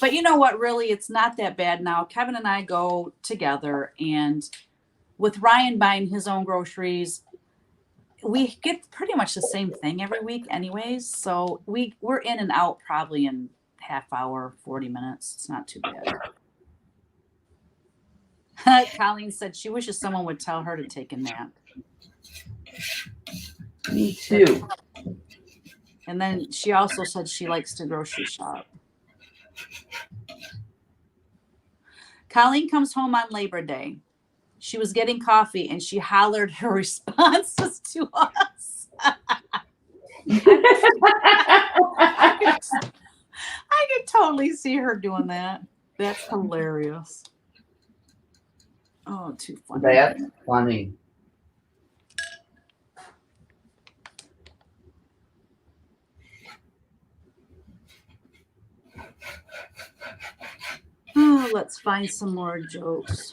A: But you know what? Really, it's not that bad now. Kevin and I go together, and with Ryan buying his own groceries, we get pretty much the same thing every week anyways. So we're in and out probably in half hour, 40 minutes. It's not too bad. Colleen said she wishes someone would tell her to take a nap.
B: Me too.
A: And then she also said she likes to grocery shop. Colleen comes home on Labor Day. She was getting coffee and she hollered her responses to us. I could totally see her doing that. That's hilarious. Oh, too funny.
B: That's funny.
A: Oh, let's find some more jokes.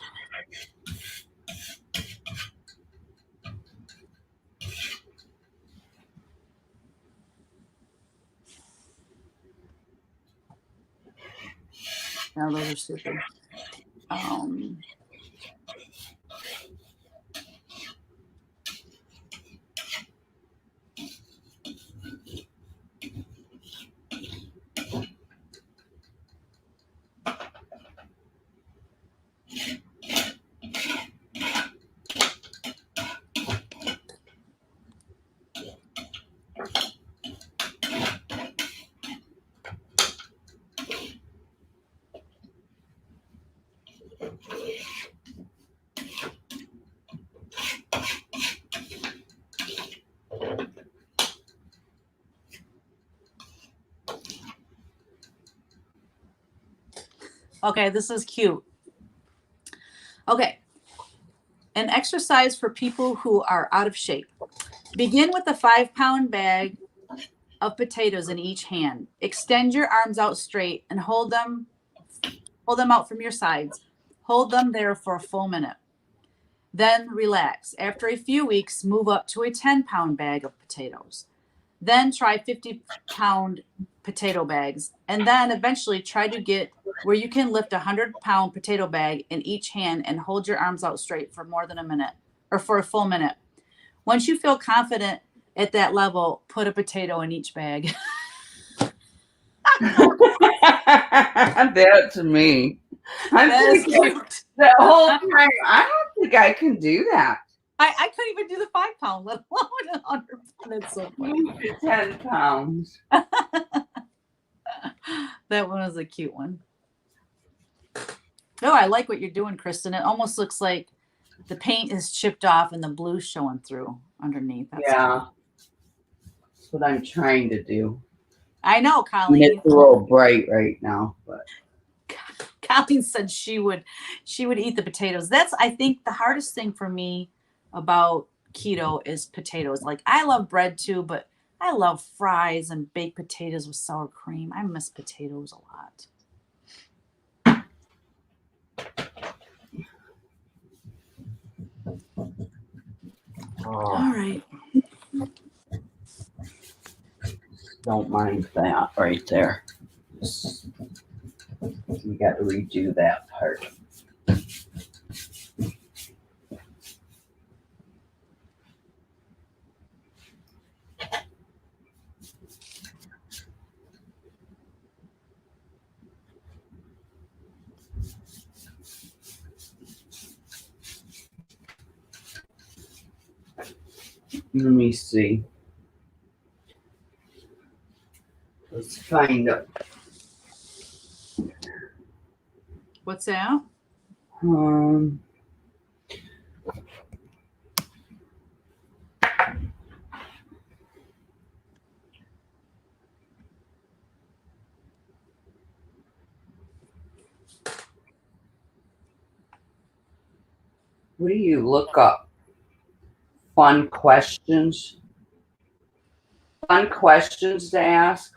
A: No, those are stupid. Okay, this is cute. Okay. An exercise for people who are out of shape. Begin with a 5-pound bag of potatoes in each hand. Extend your arms out straight and hold them out from your sides. Hold them there for a full minute. Then relax. After a few weeks, move up to a 10-pound bag of potatoes. Then try 50-pound potato bags. And then eventually try to get where you can lift a 100-pound potato bag in each hand and hold your arms out straight for more than a minute or for a full minute. Once you feel confident at that level, put a potato in each bag.
B: That's me. I'm
A: That is
B: thinking
A: cute.
B: the whole time, I don't think I can do that.
A: I couldn't even do the 5-pound, let alone 100 pound. That's so funny.
B: 10 pounds.
A: That one was a cute one. Oh, I like what you're doing, Kristin. It almost looks like the paint is chipped off and the blue's showing through underneath. That's
B: Yeah.
A: cute.
B: That's what I'm trying to do.
A: I know,
B: I
A: Colleen.
B: mean, it's a little bright right now, but
A: Colleen said she would eat the potatoes. That's, I think, the hardest thing for me about keto is potatoes. Like, I love bread too, but I love fries and baked potatoes with sour cream. I miss potatoes a lot. All right.
B: Don't mind that right there. We got to redo that part. Let me see. Let's find out.
A: What's that?
B: What do you look up? Fun questions? Fun questions to ask?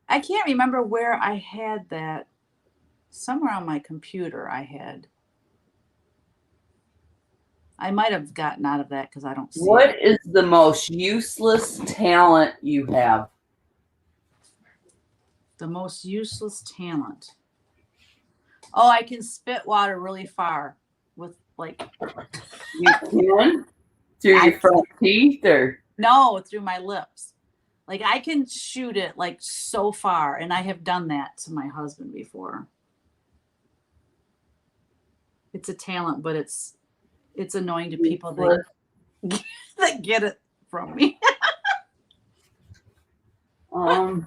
A: I can't remember where I had that. Somewhere on my computer I had. I might have gotten out of that because I don't see
B: What
A: it.
B: is the most useless talent you have?
A: The most useless talent. Oh, I can spit water really far with like.
B: You can? Through your front teeth or?
A: No, through my lips. Like, I can shoot it like so far, and I have done that to my husband before. It's a talent, but it's annoying to people that get it from me.
B: I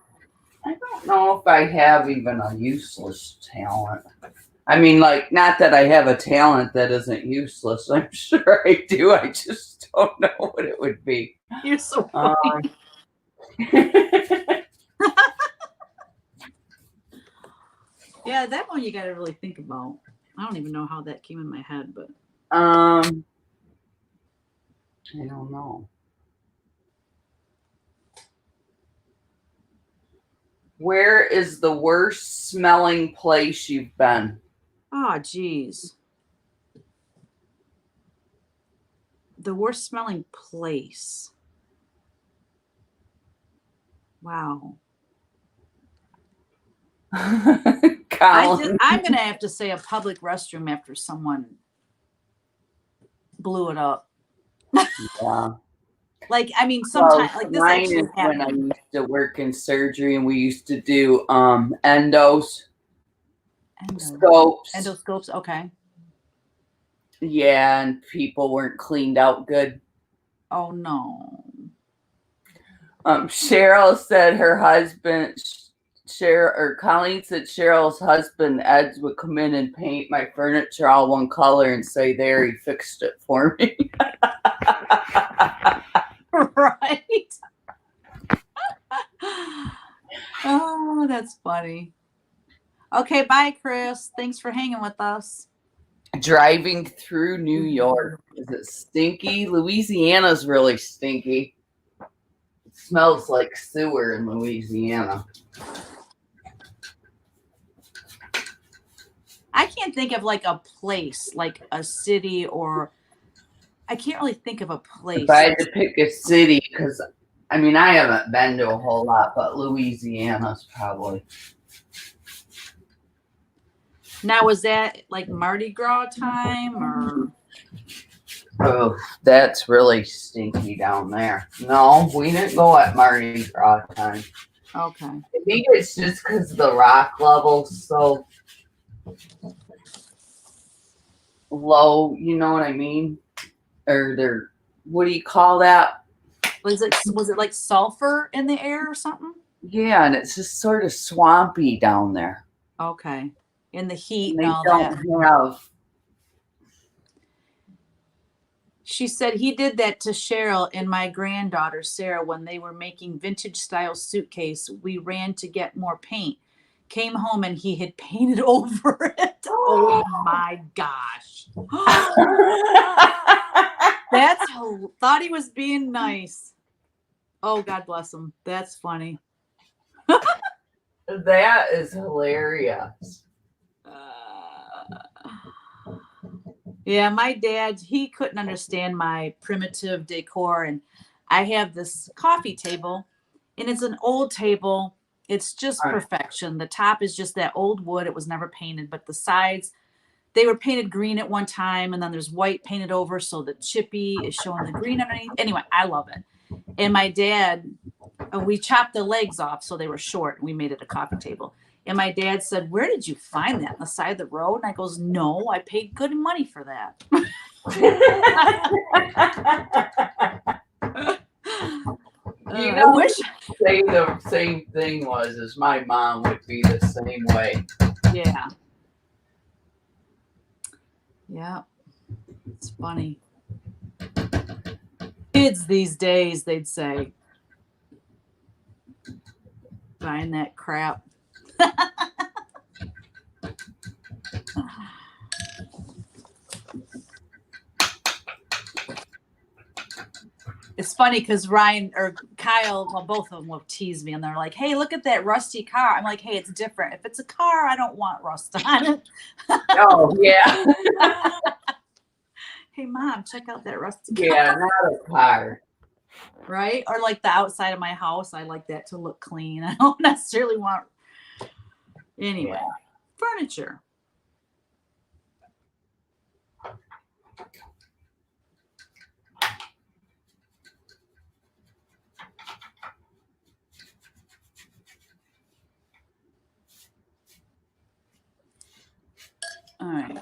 B: don't know if I have even a useless talent. I mean, like, not that I have a talent that isn't useless. I'm sure I do. I just don't know what it would be.
A: You're so funny. Yeah, that one you got to really think about. I don't even know how that came in my head, but
B: I don't know. Where is the worst smelling place you've been?
A: oh, geez. The worst smelling place. Wow.
B: Colin.
A: I'm gonna have to say a public restroom after someone blew it up.
B: Yeah.
A: Like, I mean, sometimes
B: Well,
A: like this
B: mine
A: actually
B: is when I
A: happened.
B: used to work in surgery and we used to do endos, scopes.
A: Endoscopes. Okay.
B: Yeah, and people weren't cleaned out good.
A: Oh no.
B: Cheryl said her husband, Colleen said Cheryl's husband, Ed, would come in and paint my furniture all one color and say, there, he fixed it for me.
A: Right. Oh, that's funny. Okay, bye, Chris. Thanks for hanging with us.
B: Driving through New York. Is it stinky? Louisiana's really stinky. It smells like sewer in Louisiana.
A: I can't think of like a place, like a city, or I can't really think of a place.
B: If I had to pick a city, because I mean, I haven't been to a whole lot, but Louisiana's probably.
A: Now, was that like Mardi Gras time or?
B: Oh, that's really stinky down there. No, we didn't go at Mardi Gras time.
A: Okay.
B: I think it's just because the rock level's so low, you know what I mean? Or they're, what do you call that?
A: Was it like sulfur in the air or something?
B: Yeah, and it's just sort of swampy down there.
A: Okay. In the heat
B: And
A: and
B: they
A: all
B: don't
A: that.
B: have.
A: She said he did that to Cheryl and my granddaughter Sarah when they were making vintage style suitcase. We ran to get more paint. Came home and he had painted over it. Oh my gosh. Thought he was being nice. Oh, God bless him. That's funny.
B: That is hilarious.
A: Yeah, my dad, he couldn't understand my primitive decor. And I have this coffee table, and it's an old table. It's just
B: Right.
A: perfection. The top is just that old wood. It was never painted, but the sides, they were painted green at one time, and then there's white painted over, so the chippy is showing the green underneath. Anyway, I love it. And my dad, we chopped the legs off so they were short, and we made it a coffee table. And my dad said, "Where did you find that? On the side of the road?" And I goes, "No, I paid good money for that."
B: You
A: I
B: know,
A: wish.
B: say the same thing was as my mom would be the same way.
A: Yeah. Yeah. It's funny. Kids these days, they'd say, buying that crap. It's funny because Ryan or Kyle, well, both of them will tease me and they're like, "Hey, look at that rusty car." I'm like, "Hey, it's different. If it's a car, I don't want rust on it."
B: Oh, yeah.
A: Hey, Mom, check out that rusty car.
B: Yeah, not a car.
A: Right? Or like the outside of my house, I like that to look clean. I don't necessarily want. Anyway,
B: Yeah.
A: furniture. All right.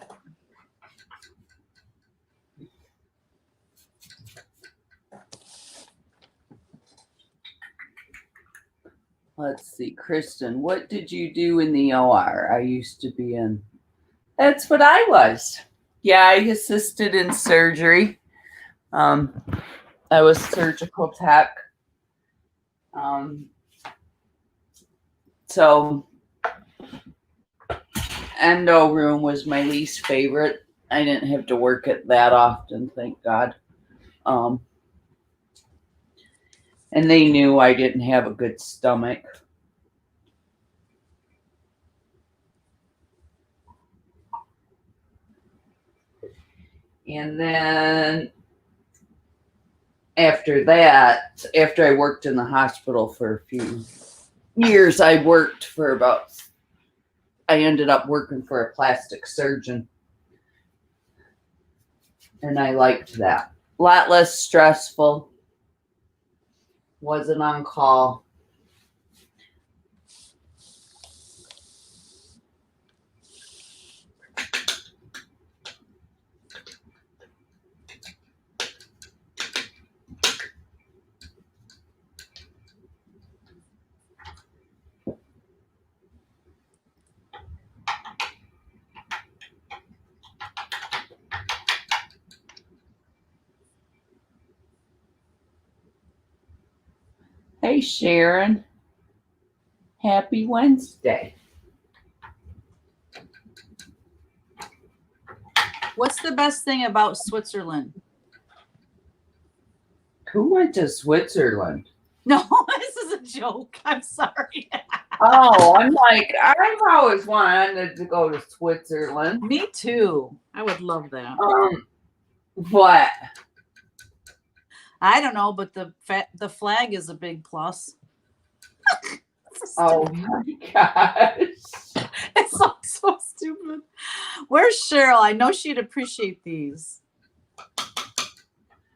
B: Let's see, Kristen, what did you do in the OR? I used to be in That's what I was. Yeah, I assisted in surgery. I was surgical tech. So endo room was my least favorite. I didn't have to work it that often, thank God. And they knew I didn't have a good stomach. And then after that, after I worked in the hospital for a few years, I ended up working for a plastic surgeon. And I liked that. A lot less stressful. Wasn't on call. Hey, Sharon. Happy Wednesday.
A: What's the best thing about Switzerland?
B: Who went to Switzerland?
A: No, this is a joke. I'm sorry.
B: Oh, I'm like, I've always wanted to go to Switzerland.
A: Me too. I would love that.
B: What?
A: I don't know, but the flag is a big plus.
B: Oh my gosh.
A: It's all so stupid. Where's Cheryl? I know she'd appreciate these.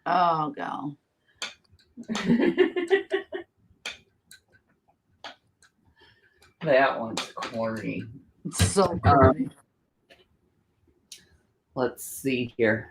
A: Oh, God.
B: That one's corny.
A: It's so corny.
B: Let's see here.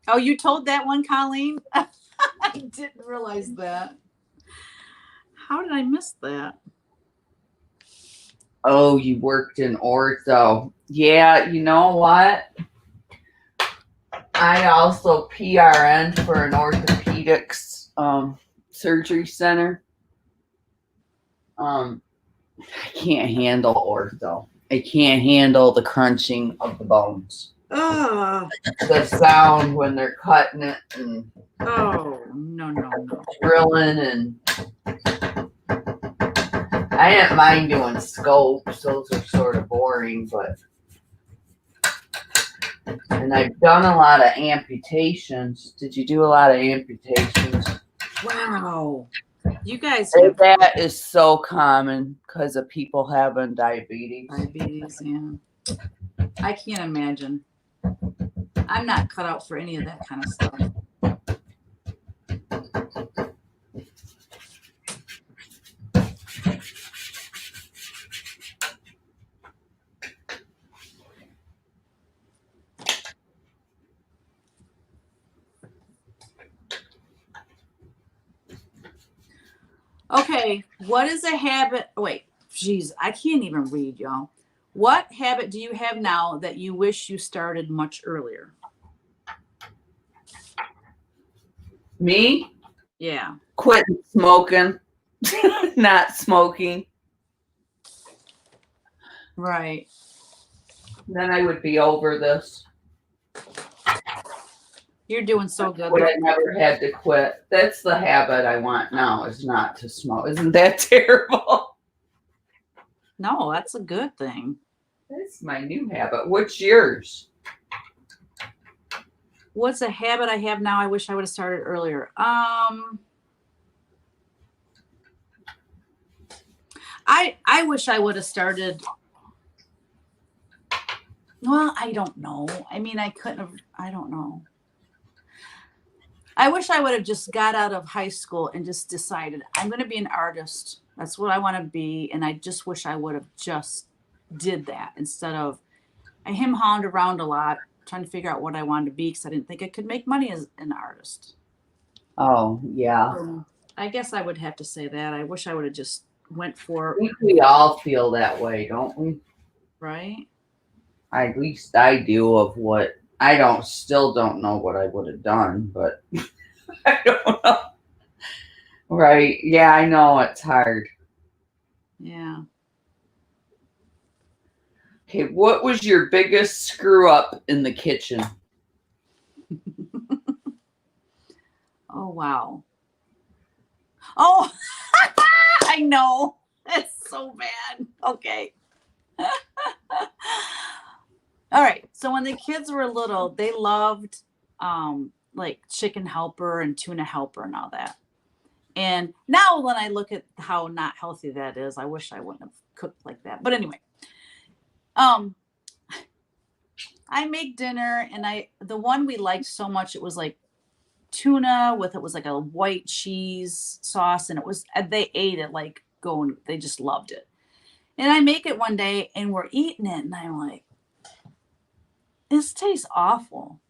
A: Oh, you told that one, Colleen? I didn't realize that. How did I miss that?
B: Oh, you worked in ortho. Yeah, you know what? I also PRN for an orthopedics surgery center. I can't handle ortho. I can't handle the crunching of the bones.
A: Oh,
B: The sound when they're cutting it and
A: no.
B: drilling, and I didn't mind doing scopes. Those are sort of boring, and I've done a lot of amputations. Did you do a lot of amputations?
A: Wow. You guys
B: And
A: have
B: that is so common because of people having diabetes.
A: diabetes, yeah. I can't imagine. I'm not cut out for any of that kind of stuff. Okay, what is a habit? Wait, geez, I can't even read, y'all. What habit do you have now that you wish you started much earlier?
B: Me?
A: Yeah.
B: Quitting smoking. Not smoking.
A: Right.
B: Then I would be over this.
A: You're doing so good.
B: But I never had to quit. That's the habit I want now, is not to smoke. Isn't that terrible?
A: No, that's a good thing.
B: That's my new habit. What's yours?
A: What's a habit I have now I wish I would have started earlier? I wish I would have started. Well, I don't know. I mean, I couldn't have. I don't know. I wish I would have just got out of high school and just decided I'm going to be an artist. That's what I want to be. And I just wish I would have just did that instead of I him-hawed around a lot trying to figure out what I wanted to be because I didn't think I could make money as an artist.
B: Oh, yeah.
A: I guess I would have to say that. I wish I would have just went for
B: I think we all feel that way, don't we?
A: right.
B: At least I do. Of what I still don't know what I would have done, but I don't know. Right? Yeah, I know it's hard.
A: Yeah.
B: Okay, what was your biggest screw up in the kitchen?
A: Oh, wow. Oh, I know. That's so bad. Okay. All right. So when the kids were little, they loved like chicken helper and tuna helper and all that. And now when I look at how not healthy that is, I wish I wouldn't have cooked like that. But anyway, I make dinner and the one we liked so much, it was like tuna with it was like a white cheese sauce and they ate it like going, they just loved it. And I make it one day and we're eating it and I'm like, this tastes awful.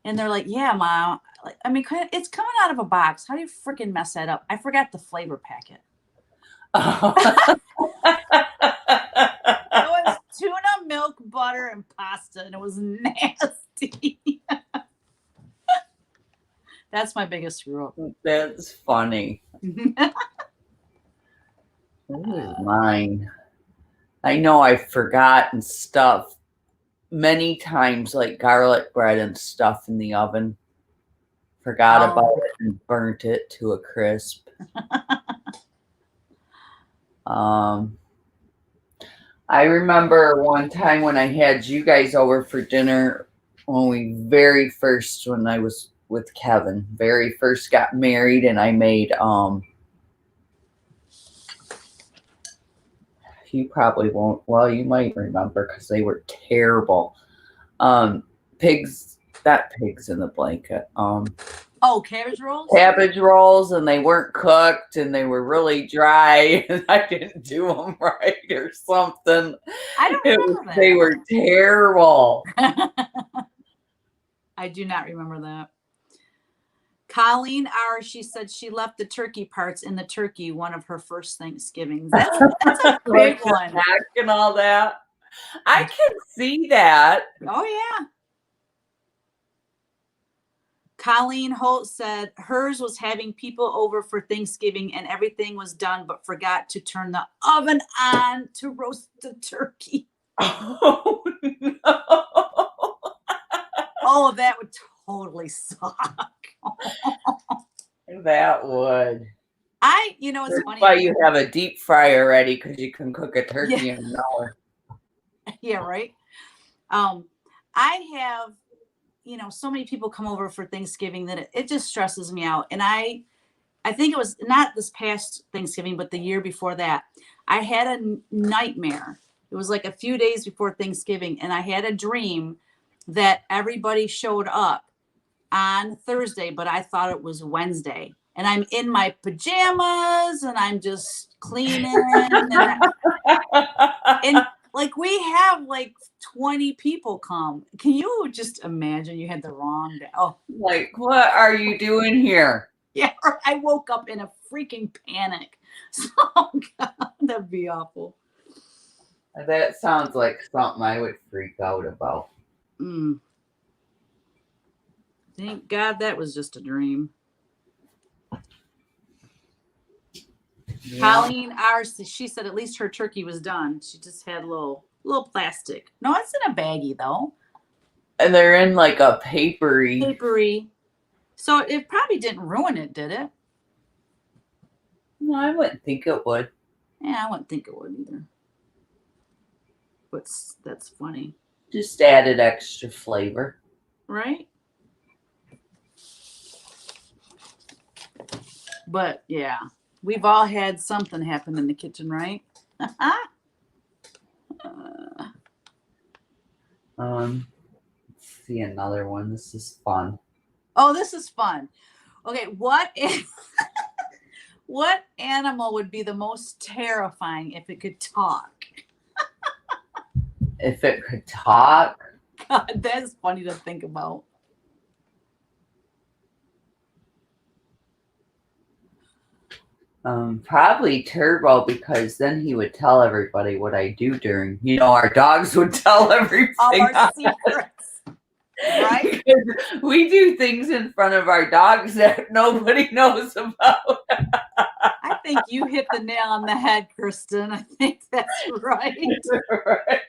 A: And they're like, yeah, Mom. Like, I mean, it's coming out of a box. How do you freaking mess that up? I forgot the flavor packet. It was tuna, milk, butter, and pasta, and it was nasty. That's my biggest screw up.
B: That's funny. This is mine. I know I've forgotten stuff many times, like garlic bread and stuff in the oven. Forgot about it and burnt it to a crisp. I remember one time when I had you guys over for dinner when I was with Kevin, very first got married, and I made you probably won't, well, you might remember because they were terrible. Pigs, not pigs in the blanket.
A: Cabbage rolls?
B: Cabbage rolls, and they weren't cooked and they were really dry and I didn't do them right or something.
A: I don't remember that.
B: They were terrible.
A: I do not remember that. Colleen R., she said she left the turkey parts in the turkey one of her first Thanksgivings. That's a big one.
B: And all that. I can see that.
A: Oh, yeah. Colleen Holt said hers was having people over for Thanksgiving and everything was done, but forgot to turn the oven on to roast the turkey.
B: Oh, no.
A: Oh, that would totally suck.
B: That would.
A: It's funny.
B: That's why you have a deep fryer ready, because you can cook a turkey in an hour.
A: Yeah, right. I have, so many people come over for Thanksgiving that it just stresses me out. And I think it was not this past Thanksgiving, but the year before that, I had a nightmare. It was like a few days before Thanksgiving, and I had a dream that everybody showed up on Thursday, but I thought it was Wednesday. And I'm in my pajamas and I'm just cleaning. And like we have like 20 people come. Can you just imagine you had the wrong day? Oh,
B: like, what are you doing here?
A: Yeah, I woke up in a freaking panic. So, God, that'd be awful.
B: That sounds like something I would freak out about.
A: Thank God that was just a dream. Yeah. Colleen R., she said at least her turkey was done. She just had a little plastic. No, it's in a baggie though.
B: And they're in like a papery.
A: So it probably didn't ruin it, did it?
B: No, I wouldn't think it would.
A: Yeah, I wouldn't think it would either. But that's funny.
B: Just added extra flavor.
A: Right? But yeah, we've all had something happen in the kitchen, right?
B: Let's see another one. This is fun.
A: Oh, this is fun. Okay, what animal would be the most terrifying if it could talk?
B: If it could talk,
A: God, that's funny to think about.
B: probably Turbo, because then he would tell everybody what I do during, our dogs would tell everything.
A: All our secrets, right?
B: Because we do things in front of our dogs that nobody knows about.
A: I think you hit the nail on the head, Kristin. I think that's right.
B: Right.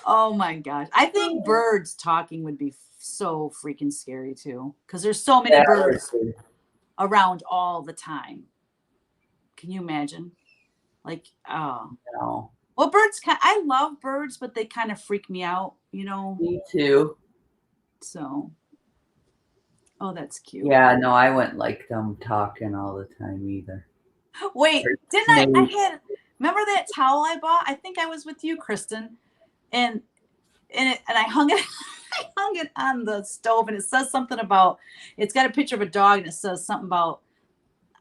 A: Oh my gosh. I think birds talking would be so freaking scary too. Because there's so many birds around all the time. Can you imagine? Like, oh.
B: No.
A: Well, I love birds, but they kind of freak me out,
B: Me too.
A: So, oh, that's cute.
B: Yeah, no, I wouldn't like them talking all the time either.
A: Wait, didn't I remember that towel I bought? I think I was with you, Kristin, and I hung it I hung it on the stove, and it says something about, it's got a picture of a dog, and it says something about,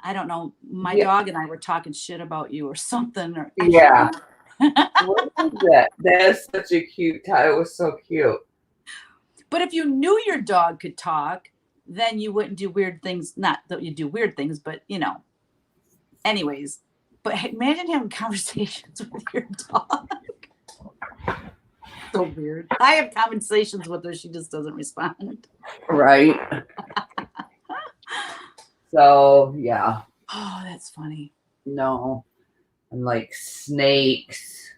A: I don't know, my dog and I were talking shit about you or something. Or
B: yeah. What is that? That is such a cute towel. It was so cute.
A: But if you knew your dog could talk, then you wouldn't do weird things. Not that you do weird things, but anyways. But imagine having conversations with your dog. So weird. I have conversations with her. She just doesn't respond.
B: Right. So, yeah.
A: Oh, that's funny.
B: No. And like snakes.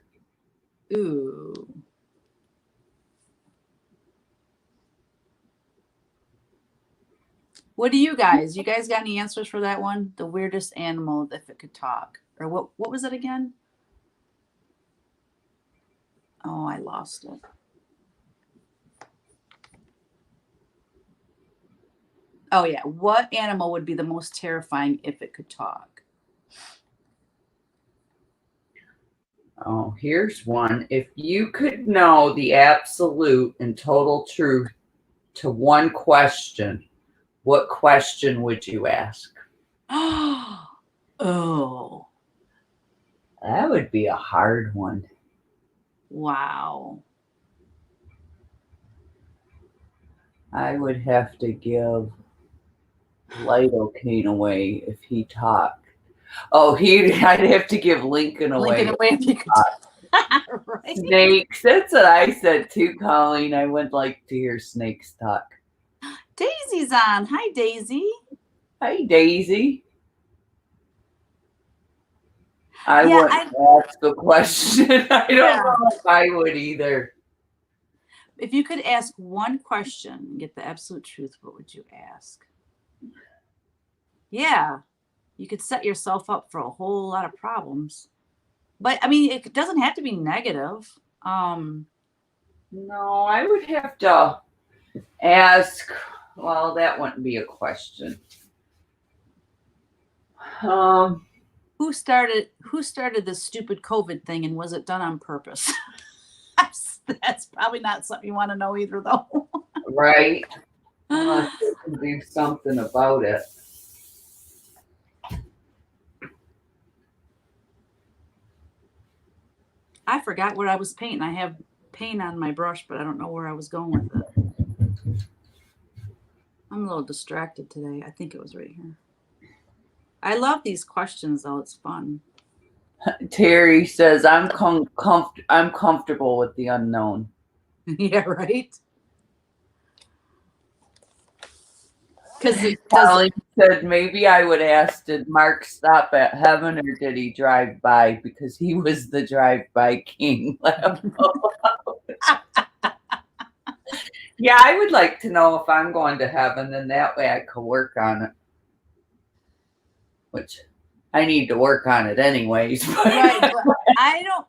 A: Ooh. What do you guys got any answers for that one? The weirdest animal if it could talk? Or what was it again? Oh, I lost it. Oh, yeah. What animal would be the most terrifying if it could talk?
B: Oh, here's one. If you could know the absolute and total truth to one question, what question would you ask?
A: Oh.
B: That would be a hard one.
A: Wow.
B: I would have to give lidocaine away if he talked. Oh, I'd have to give Lincoln away.
A: Lincoln away if you could talk. Right?
B: Snakes. That's what I said too, Colleen. I would like to hear snakes talk.
A: Daisy's on. Hi, Daisy.
B: Hi, Daisy. I wouldn't ask a question. I don't know if I would either.
A: If you could ask one question and get the absolute truth, what would you ask? Yeah, you could set yourself up for a whole lot of problems. But I mean, it doesn't have to be negative.
B: No, I would have to ask. Well, that wouldn't be a question.
A: Who started this stupid COVID thing, and was it done on purpose? That's probably not something you want to know either, though.
B: Right. Unless you can do something about it.
A: I forgot what I was painting. I have paint on my brush, but I don't know where I was going with it. I'm a little distracted today. I think it was right here. I love these questions, though. It's fun.
B: Terry says, I'm comfortable with the unknown.
A: Yeah, right? Because
B: Colleen said, maybe I would ask, did Mark stop at heaven or did he drive by? Because he was the drive-by king. Yeah, I would like to know if I'm going to heaven, then that way I could work on it. Which I need to work on it anyways.
A: Right, but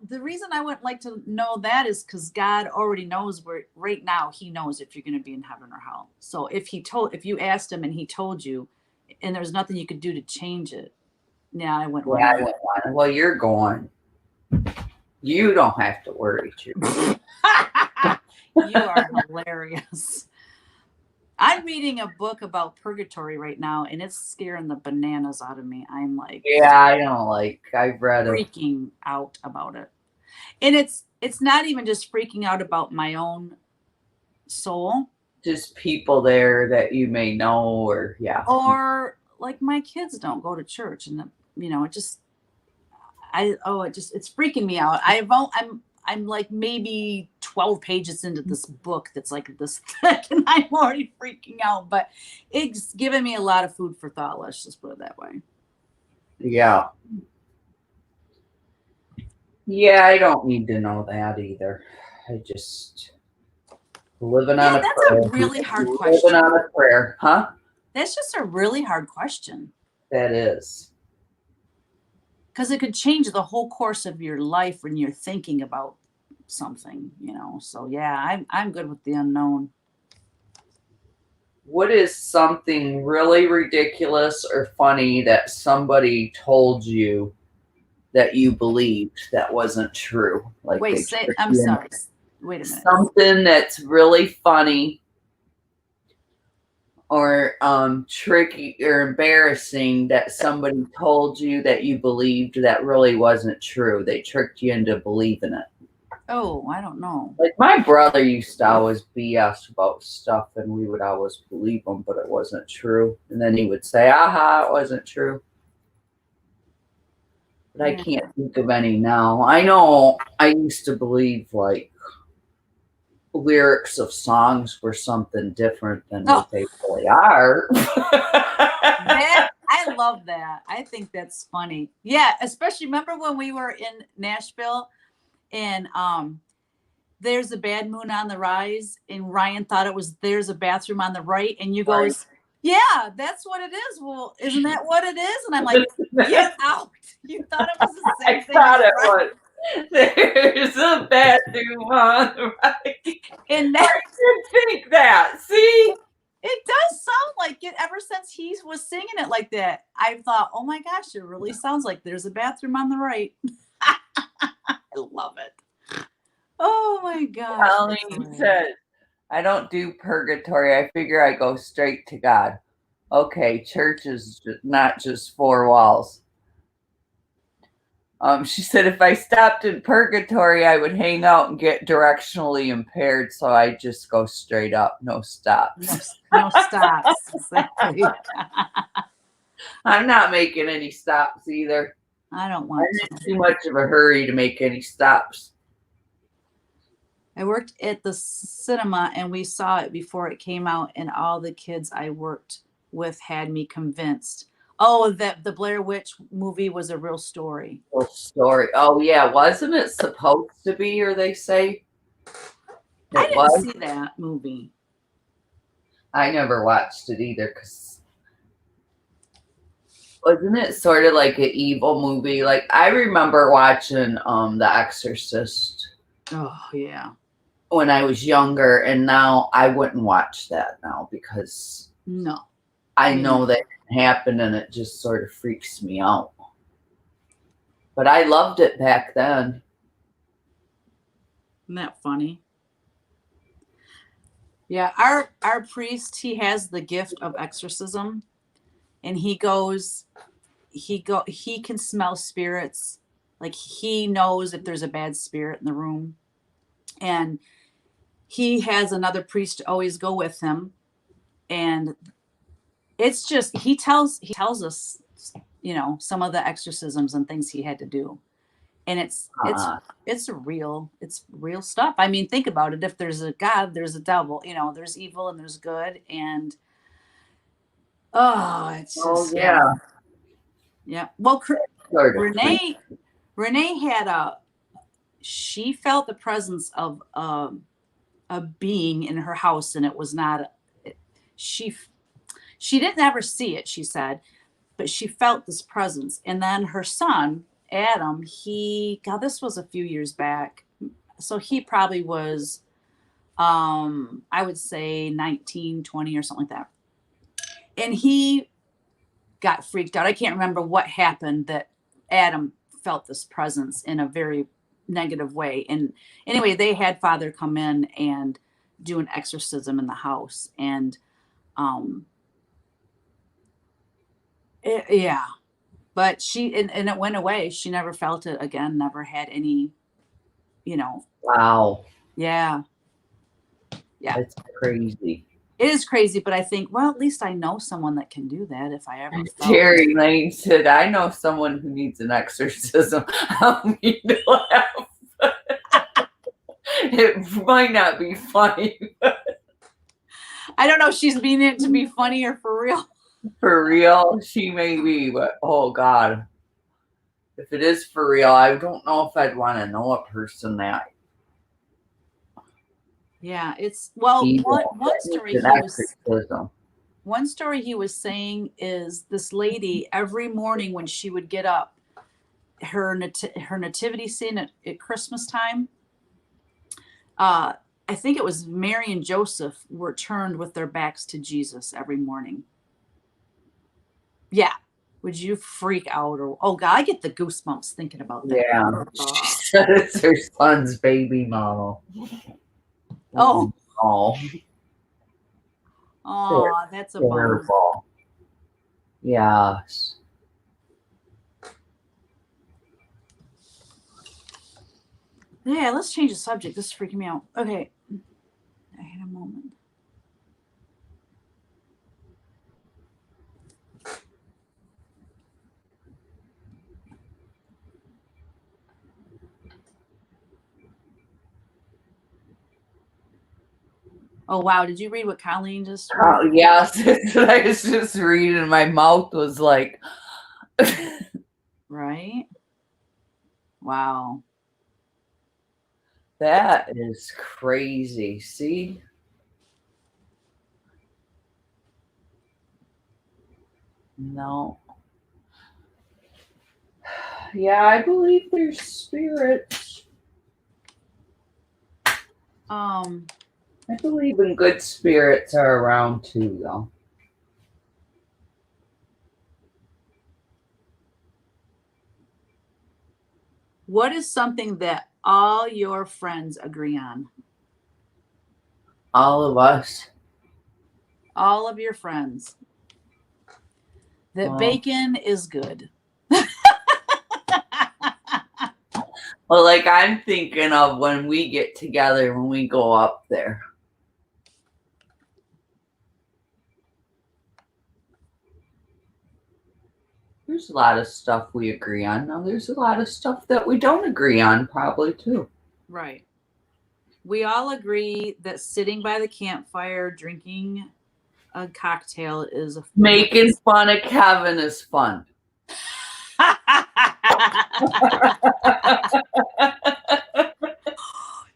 A: the reason I wouldn't like to know that is because God already knows right now he knows if you're going to be in heaven or hell. So if you asked him and he told you, and there's nothing you could do to change it, I wouldn't want
B: to. Well, you're going. You don't have to worry, Judy.
A: You are hilarious. I'm reading a book about purgatory right now, and it's scaring the bananas out of me. I'm like,
B: Yeah, I've read it.
A: freaking out about it. And it's not even just freaking out about my own soul,
B: Just people there that you may know, or yeah.
A: or like my kids don't go to church, and it just it's freaking me out. I'm like maybe 12 pages into this book that's like this thick, and I'm already freaking out, but it's given me a lot of food for thought. Let's just put it that way.
B: Yeah. Yeah, I don't need to know that either. I just living on
A: Yeah,
B: a
A: that's
B: prayer.
A: a really hard
B: Living
A: question.
B: on a prayer, huh?
A: That's just a really hard question.
B: That is.
A: Because it could change the whole course of your life when you're thinking about something, So yeah, I'm good with the unknown.
B: What is something really ridiculous or funny that somebody told you that you believed that wasn't true? Like
A: Wait,
B: they tricked
A: I'm
B: you
A: sorry. Wait a minute.
B: something that's really funny or tricky or embarrassing that somebody told you that you believed that really wasn't true. They tricked you into believing it.
A: Oh, I don't know.
B: Like my brother used to always BS about stuff, and we would always believe him, but it wasn't true. And then he would say, "Aha, it wasn't true." But I
A: Yeah.
B: can't think of any now. I know I used to believe like lyrics of songs were something different than what they really are.
A: I love that. I think that's funny. Yeah, especially remember when we were in Nashville and there's a bad moon on the rise, and Ryan thought it was there's a bathroom on the right, and you goes,
B: Right.
A: yeah, that's what it is. Well, isn't that what it is? And I'm like, get out. You thought it was the same
B: I
A: thing.
B: thought
A: as
B: it
A: Ryan.
B: was. There's a bathroom on the right.
A: And
B: I did think that. See?
A: it does sound like it ever since he was singing it like that. I thought, oh my gosh, it really sounds like there's a bathroom on the right. I love it. Oh my gosh.
B: Colleen said, I don't do purgatory. I figure I go straight to God. Okay, church is not just four walls. She said if I stopped in purgatory, I would hang out and get directionally impaired, so I just go straight up, no stops.
A: No stops. Exactly.
B: I'm not making any stops either.
A: I don't
B: I'm
A: want
B: in
A: to.
B: too much of a hurry to make any stops.
A: I worked at the cinema and we saw it before it came out, and all the kids I worked with had me convinced. Oh, that the Blair Witch movie was a real story.
B: Little story. Oh yeah, wasn't it supposed to be? Or they say
A: I
B: it
A: didn't
B: was.
A: see that movie.
B: I never watched it either because wasn't it sort of like an evil movie? Like I remember watching The Exorcist
A: Oh yeah.
B: when I was younger, and now I wouldn't watch that now because
A: No.
B: I know that can happen and it just sort of freaks me out. But I loved it back then.
A: Isn't that funny? Yeah, our priest, he has the gift of exorcism, and he can smell spirits. Like he knows if there's a bad spirit in the room. And he has another priest to always go with him. And it's just he tells us, some of the exorcisms and things he had to do. And it's real stuff. I mean, think about it. If there's a God, there's a devil, there's evil and there's good. And it's just yeah. Well, Renee she felt the presence of a being in her house, and it was not she didn't ever see it, she said, but she felt this presence. And then her son Adam, this was a few years back, so he probably was I would say 19, 20 or something like that, and he got freaked out. I can't remember what happened that Adam felt this presence in a very negative way. And anyway, they had Father come in and do an exorcism in the house. And Um, yeah, but and it went away. She never felt it again, never had any, you know,
B: Wow.
A: yeah. Yeah.
B: That's crazy.
A: It is crazy, but I think, well, at least I know someone that can do that if I ever felt.
B: Jerry Lane said, I know someone who needs an exorcism. I don't mean to laugh. It might not be funny.
A: I don't know if she's being it to be funny or for real.
B: For real, she may be, but oh God. If it is for real, I don't know if I'd want to know a person that
A: Yeah, it's well,
B: evil.
A: One story he was saying is this lady every morning when she would get up, her nativity scene at Christmas time. I think it was Mary and Joseph were turned with their backs to Jesus every morning. Yeah. Would you freak out? Or oh God, I get the goosebumps thinking about that.
B: Yeah. She said it's her son's baby mama.
A: Oh.
B: Oh.
A: Oh, that's a bummer.
B: Yes.
A: Yeah, let's change the subject. This is freaking me out. Okay. I had a moment. Oh wow, did you read what Colleen just wrote?
B: Oh yes. I was just reading. My mouth was like
A: right? Wow.
B: that is crazy. See? No. Yeah, I believe there's spirits. I believe in good spirits are around too, though.
A: What is something that all your friends agree on?
B: All of us.
A: All of your friends. That bacon is good.
B: Well, like I'm thinking of when we get together, when we go up there. There's a lot of stuff we agree on. Now, there's a lot of stuff that we don't agree on, probably, too.
A: Right. We all agree that sitting by the campfire drinking a cocktail is a
B: Making fun of Kevin is fun.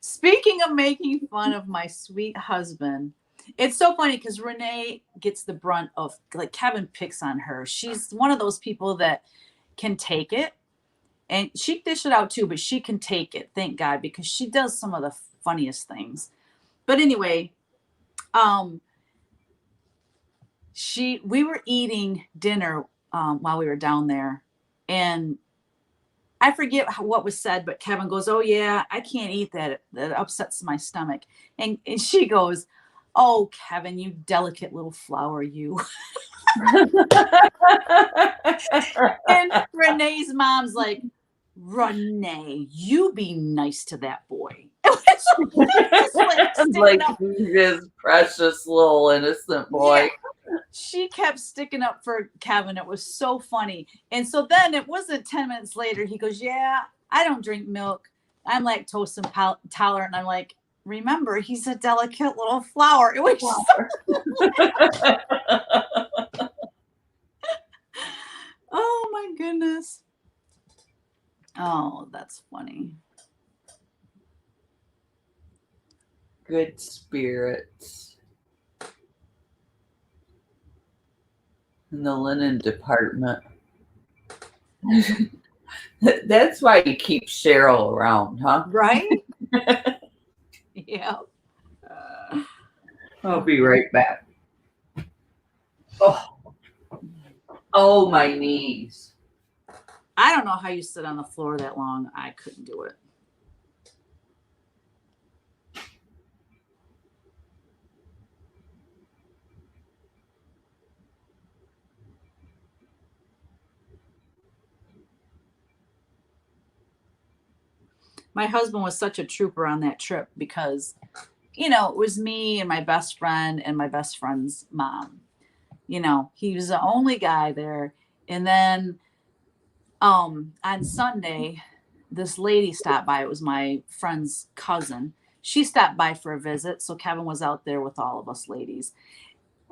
A: Speaking of making fun of my sweet husband, it's so funny because Renee gets the brunt of, like, Kevin picks on her. She's one of those people that can take it, and she dish it out too, but she can take it, thank God, because she does some of the funniest things. But anyway, we were eating dinner while we were down there, and I forget what was said, but Kevin goes, "Oh yeah, I can't eat that. That upsets my stomach." And she goes, "Oh, Kevin, you delicate little flower, you." And Renee's mom's like, "Renee, you be nice to that boy."
B: Like he's this precious little innocent boy.
A: Yeah. She kept sticking up for Kevin. It was so funny. And so then it wasn't 10 minutes later. He goes, "Yeah, I don't drink milk. I'm lactose intolerant." And I'm like, "Remember, he's a delicate little flower." It was oh my goodness. Oh, that's funny.
B: Good spirits. In the linen department. That's why you keep Cheryl around, huh?
A: Right? Yeah.
B: I'll be right back. Oh, my knees.
A: I don't know how you sit on the floor that long. I couldn't do it. my husband was such a trooper on that trip because, you know, it was me and my best friend and my best friend's mom. You know, he was the only guy there. And then on Sunday, this lady stopped by. It was my friend's cousin. She stopped by for a visit. So Kevin was out there with all of us ladies.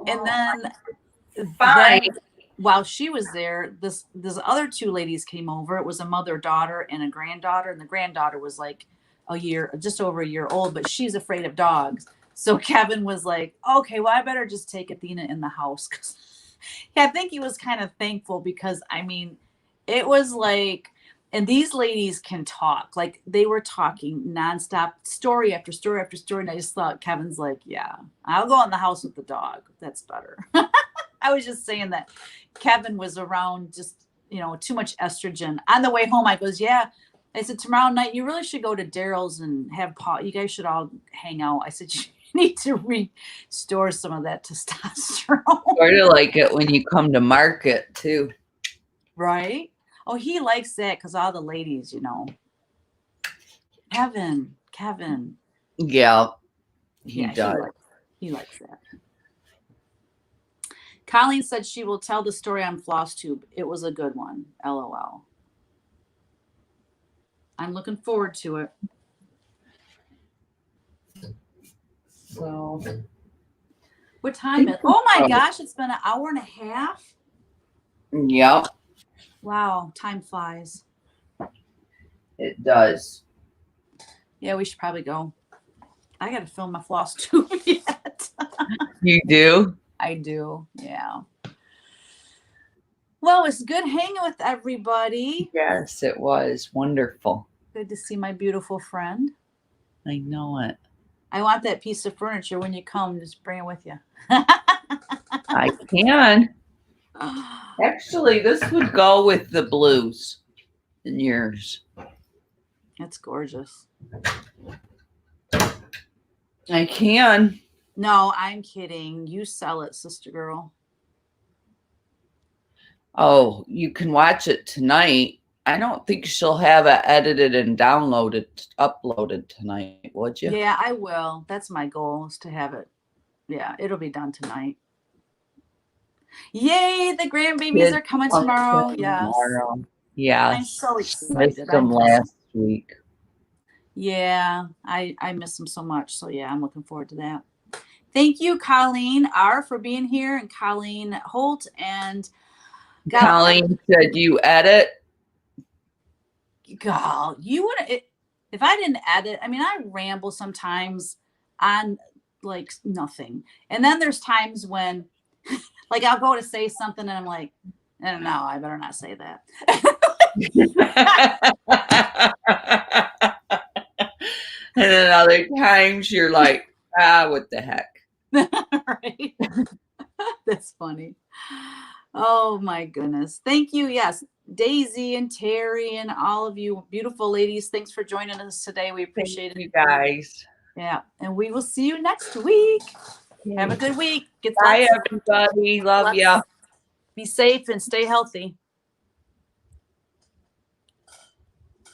A: And then while she was there, this other two ladies came over. It was a mother-daughter and a granddaughter. And the granddaughter was like just over a year old, but she's afraid of dogs. So Kevin was like, okay, well, I better just take Athena in the house. Yeah, I think he was kind of thankful because, I mean, it was like, and these ladies can talk. Like, they were talking nonstop, story after story after story. And I just thought, Kevin's like, yeah, I'll go in the house with the dog. That's better. I was just saying that Kevin was around just, you know, too much estrogen. On the way home, I goes, yeah. I said, tomorrow night, you really should go to Daryl's and have you guys should all hang out. I said, you need to restore some of that testosterone.
B: Sort of like it when you come to market too.
A: Right? Oh, he likes that because all the ladies, you know. Kevin.
B: Yeah, he does.
A: He likes that. Colleen said she will tell the story on FlossTube. It was a good one. LOL. I'm looking forward to it.
B: So,
A: what time is it? Oh my gosh, it's been an hour and a half.
B: Yep.
A: Wow, time flies.
B: It does.
A: Yeah, we should probably go. I got to fill my floss tube yet.
B: You do?
A: I do, yeah. Well, it's good hanging with everybody.
B: Yes, it was wonderful.
A: Good to see my beautiful friend.
B: I know it.
A: I want that piece of furniture when you come. Just bring it with you.
B: I can. Actually, this would go with the blues in yours.
A: It's gorgeous.
B: I can.
A: No, I'm kidding. You sell it, sister girl.
B: Oh, you can watch it tonight. I don't think she'll have it edited and uploaded tonight, would you?
A: Yeah, I will. That's my goal, is to have it. Yeah, it'll be done tonight. Yay, the grandbabies are coming tomorrow. Yes.
B: Yes.
A: I'm so excited.
B: Missed them last week.
A: Yeah, I miss them so much. So yeah, I'm looking forward to that. Thank you, Colleen R, for being here, and Colleen Holt. And
B: Colleen said you edit.
A: God, you would if I didn't edit. I mean, I ramble sometimes on like nothing, and then there's times when, like, I'll go to say something and I'm like, I don't know, I better not say that.
B: And then other times you're like, what the heck?
A: Right? That's funny. Oh my goodness. Thank you. Yes. Daisy and Terry and all of you beautiful ladies. Thanks for joining us today. We appreciate it.
B: You guys.
A: Yeah. And we will see you next week. Have a good week.
B: Bye, everybody. Love ya.
A: Be safe and stay healthy.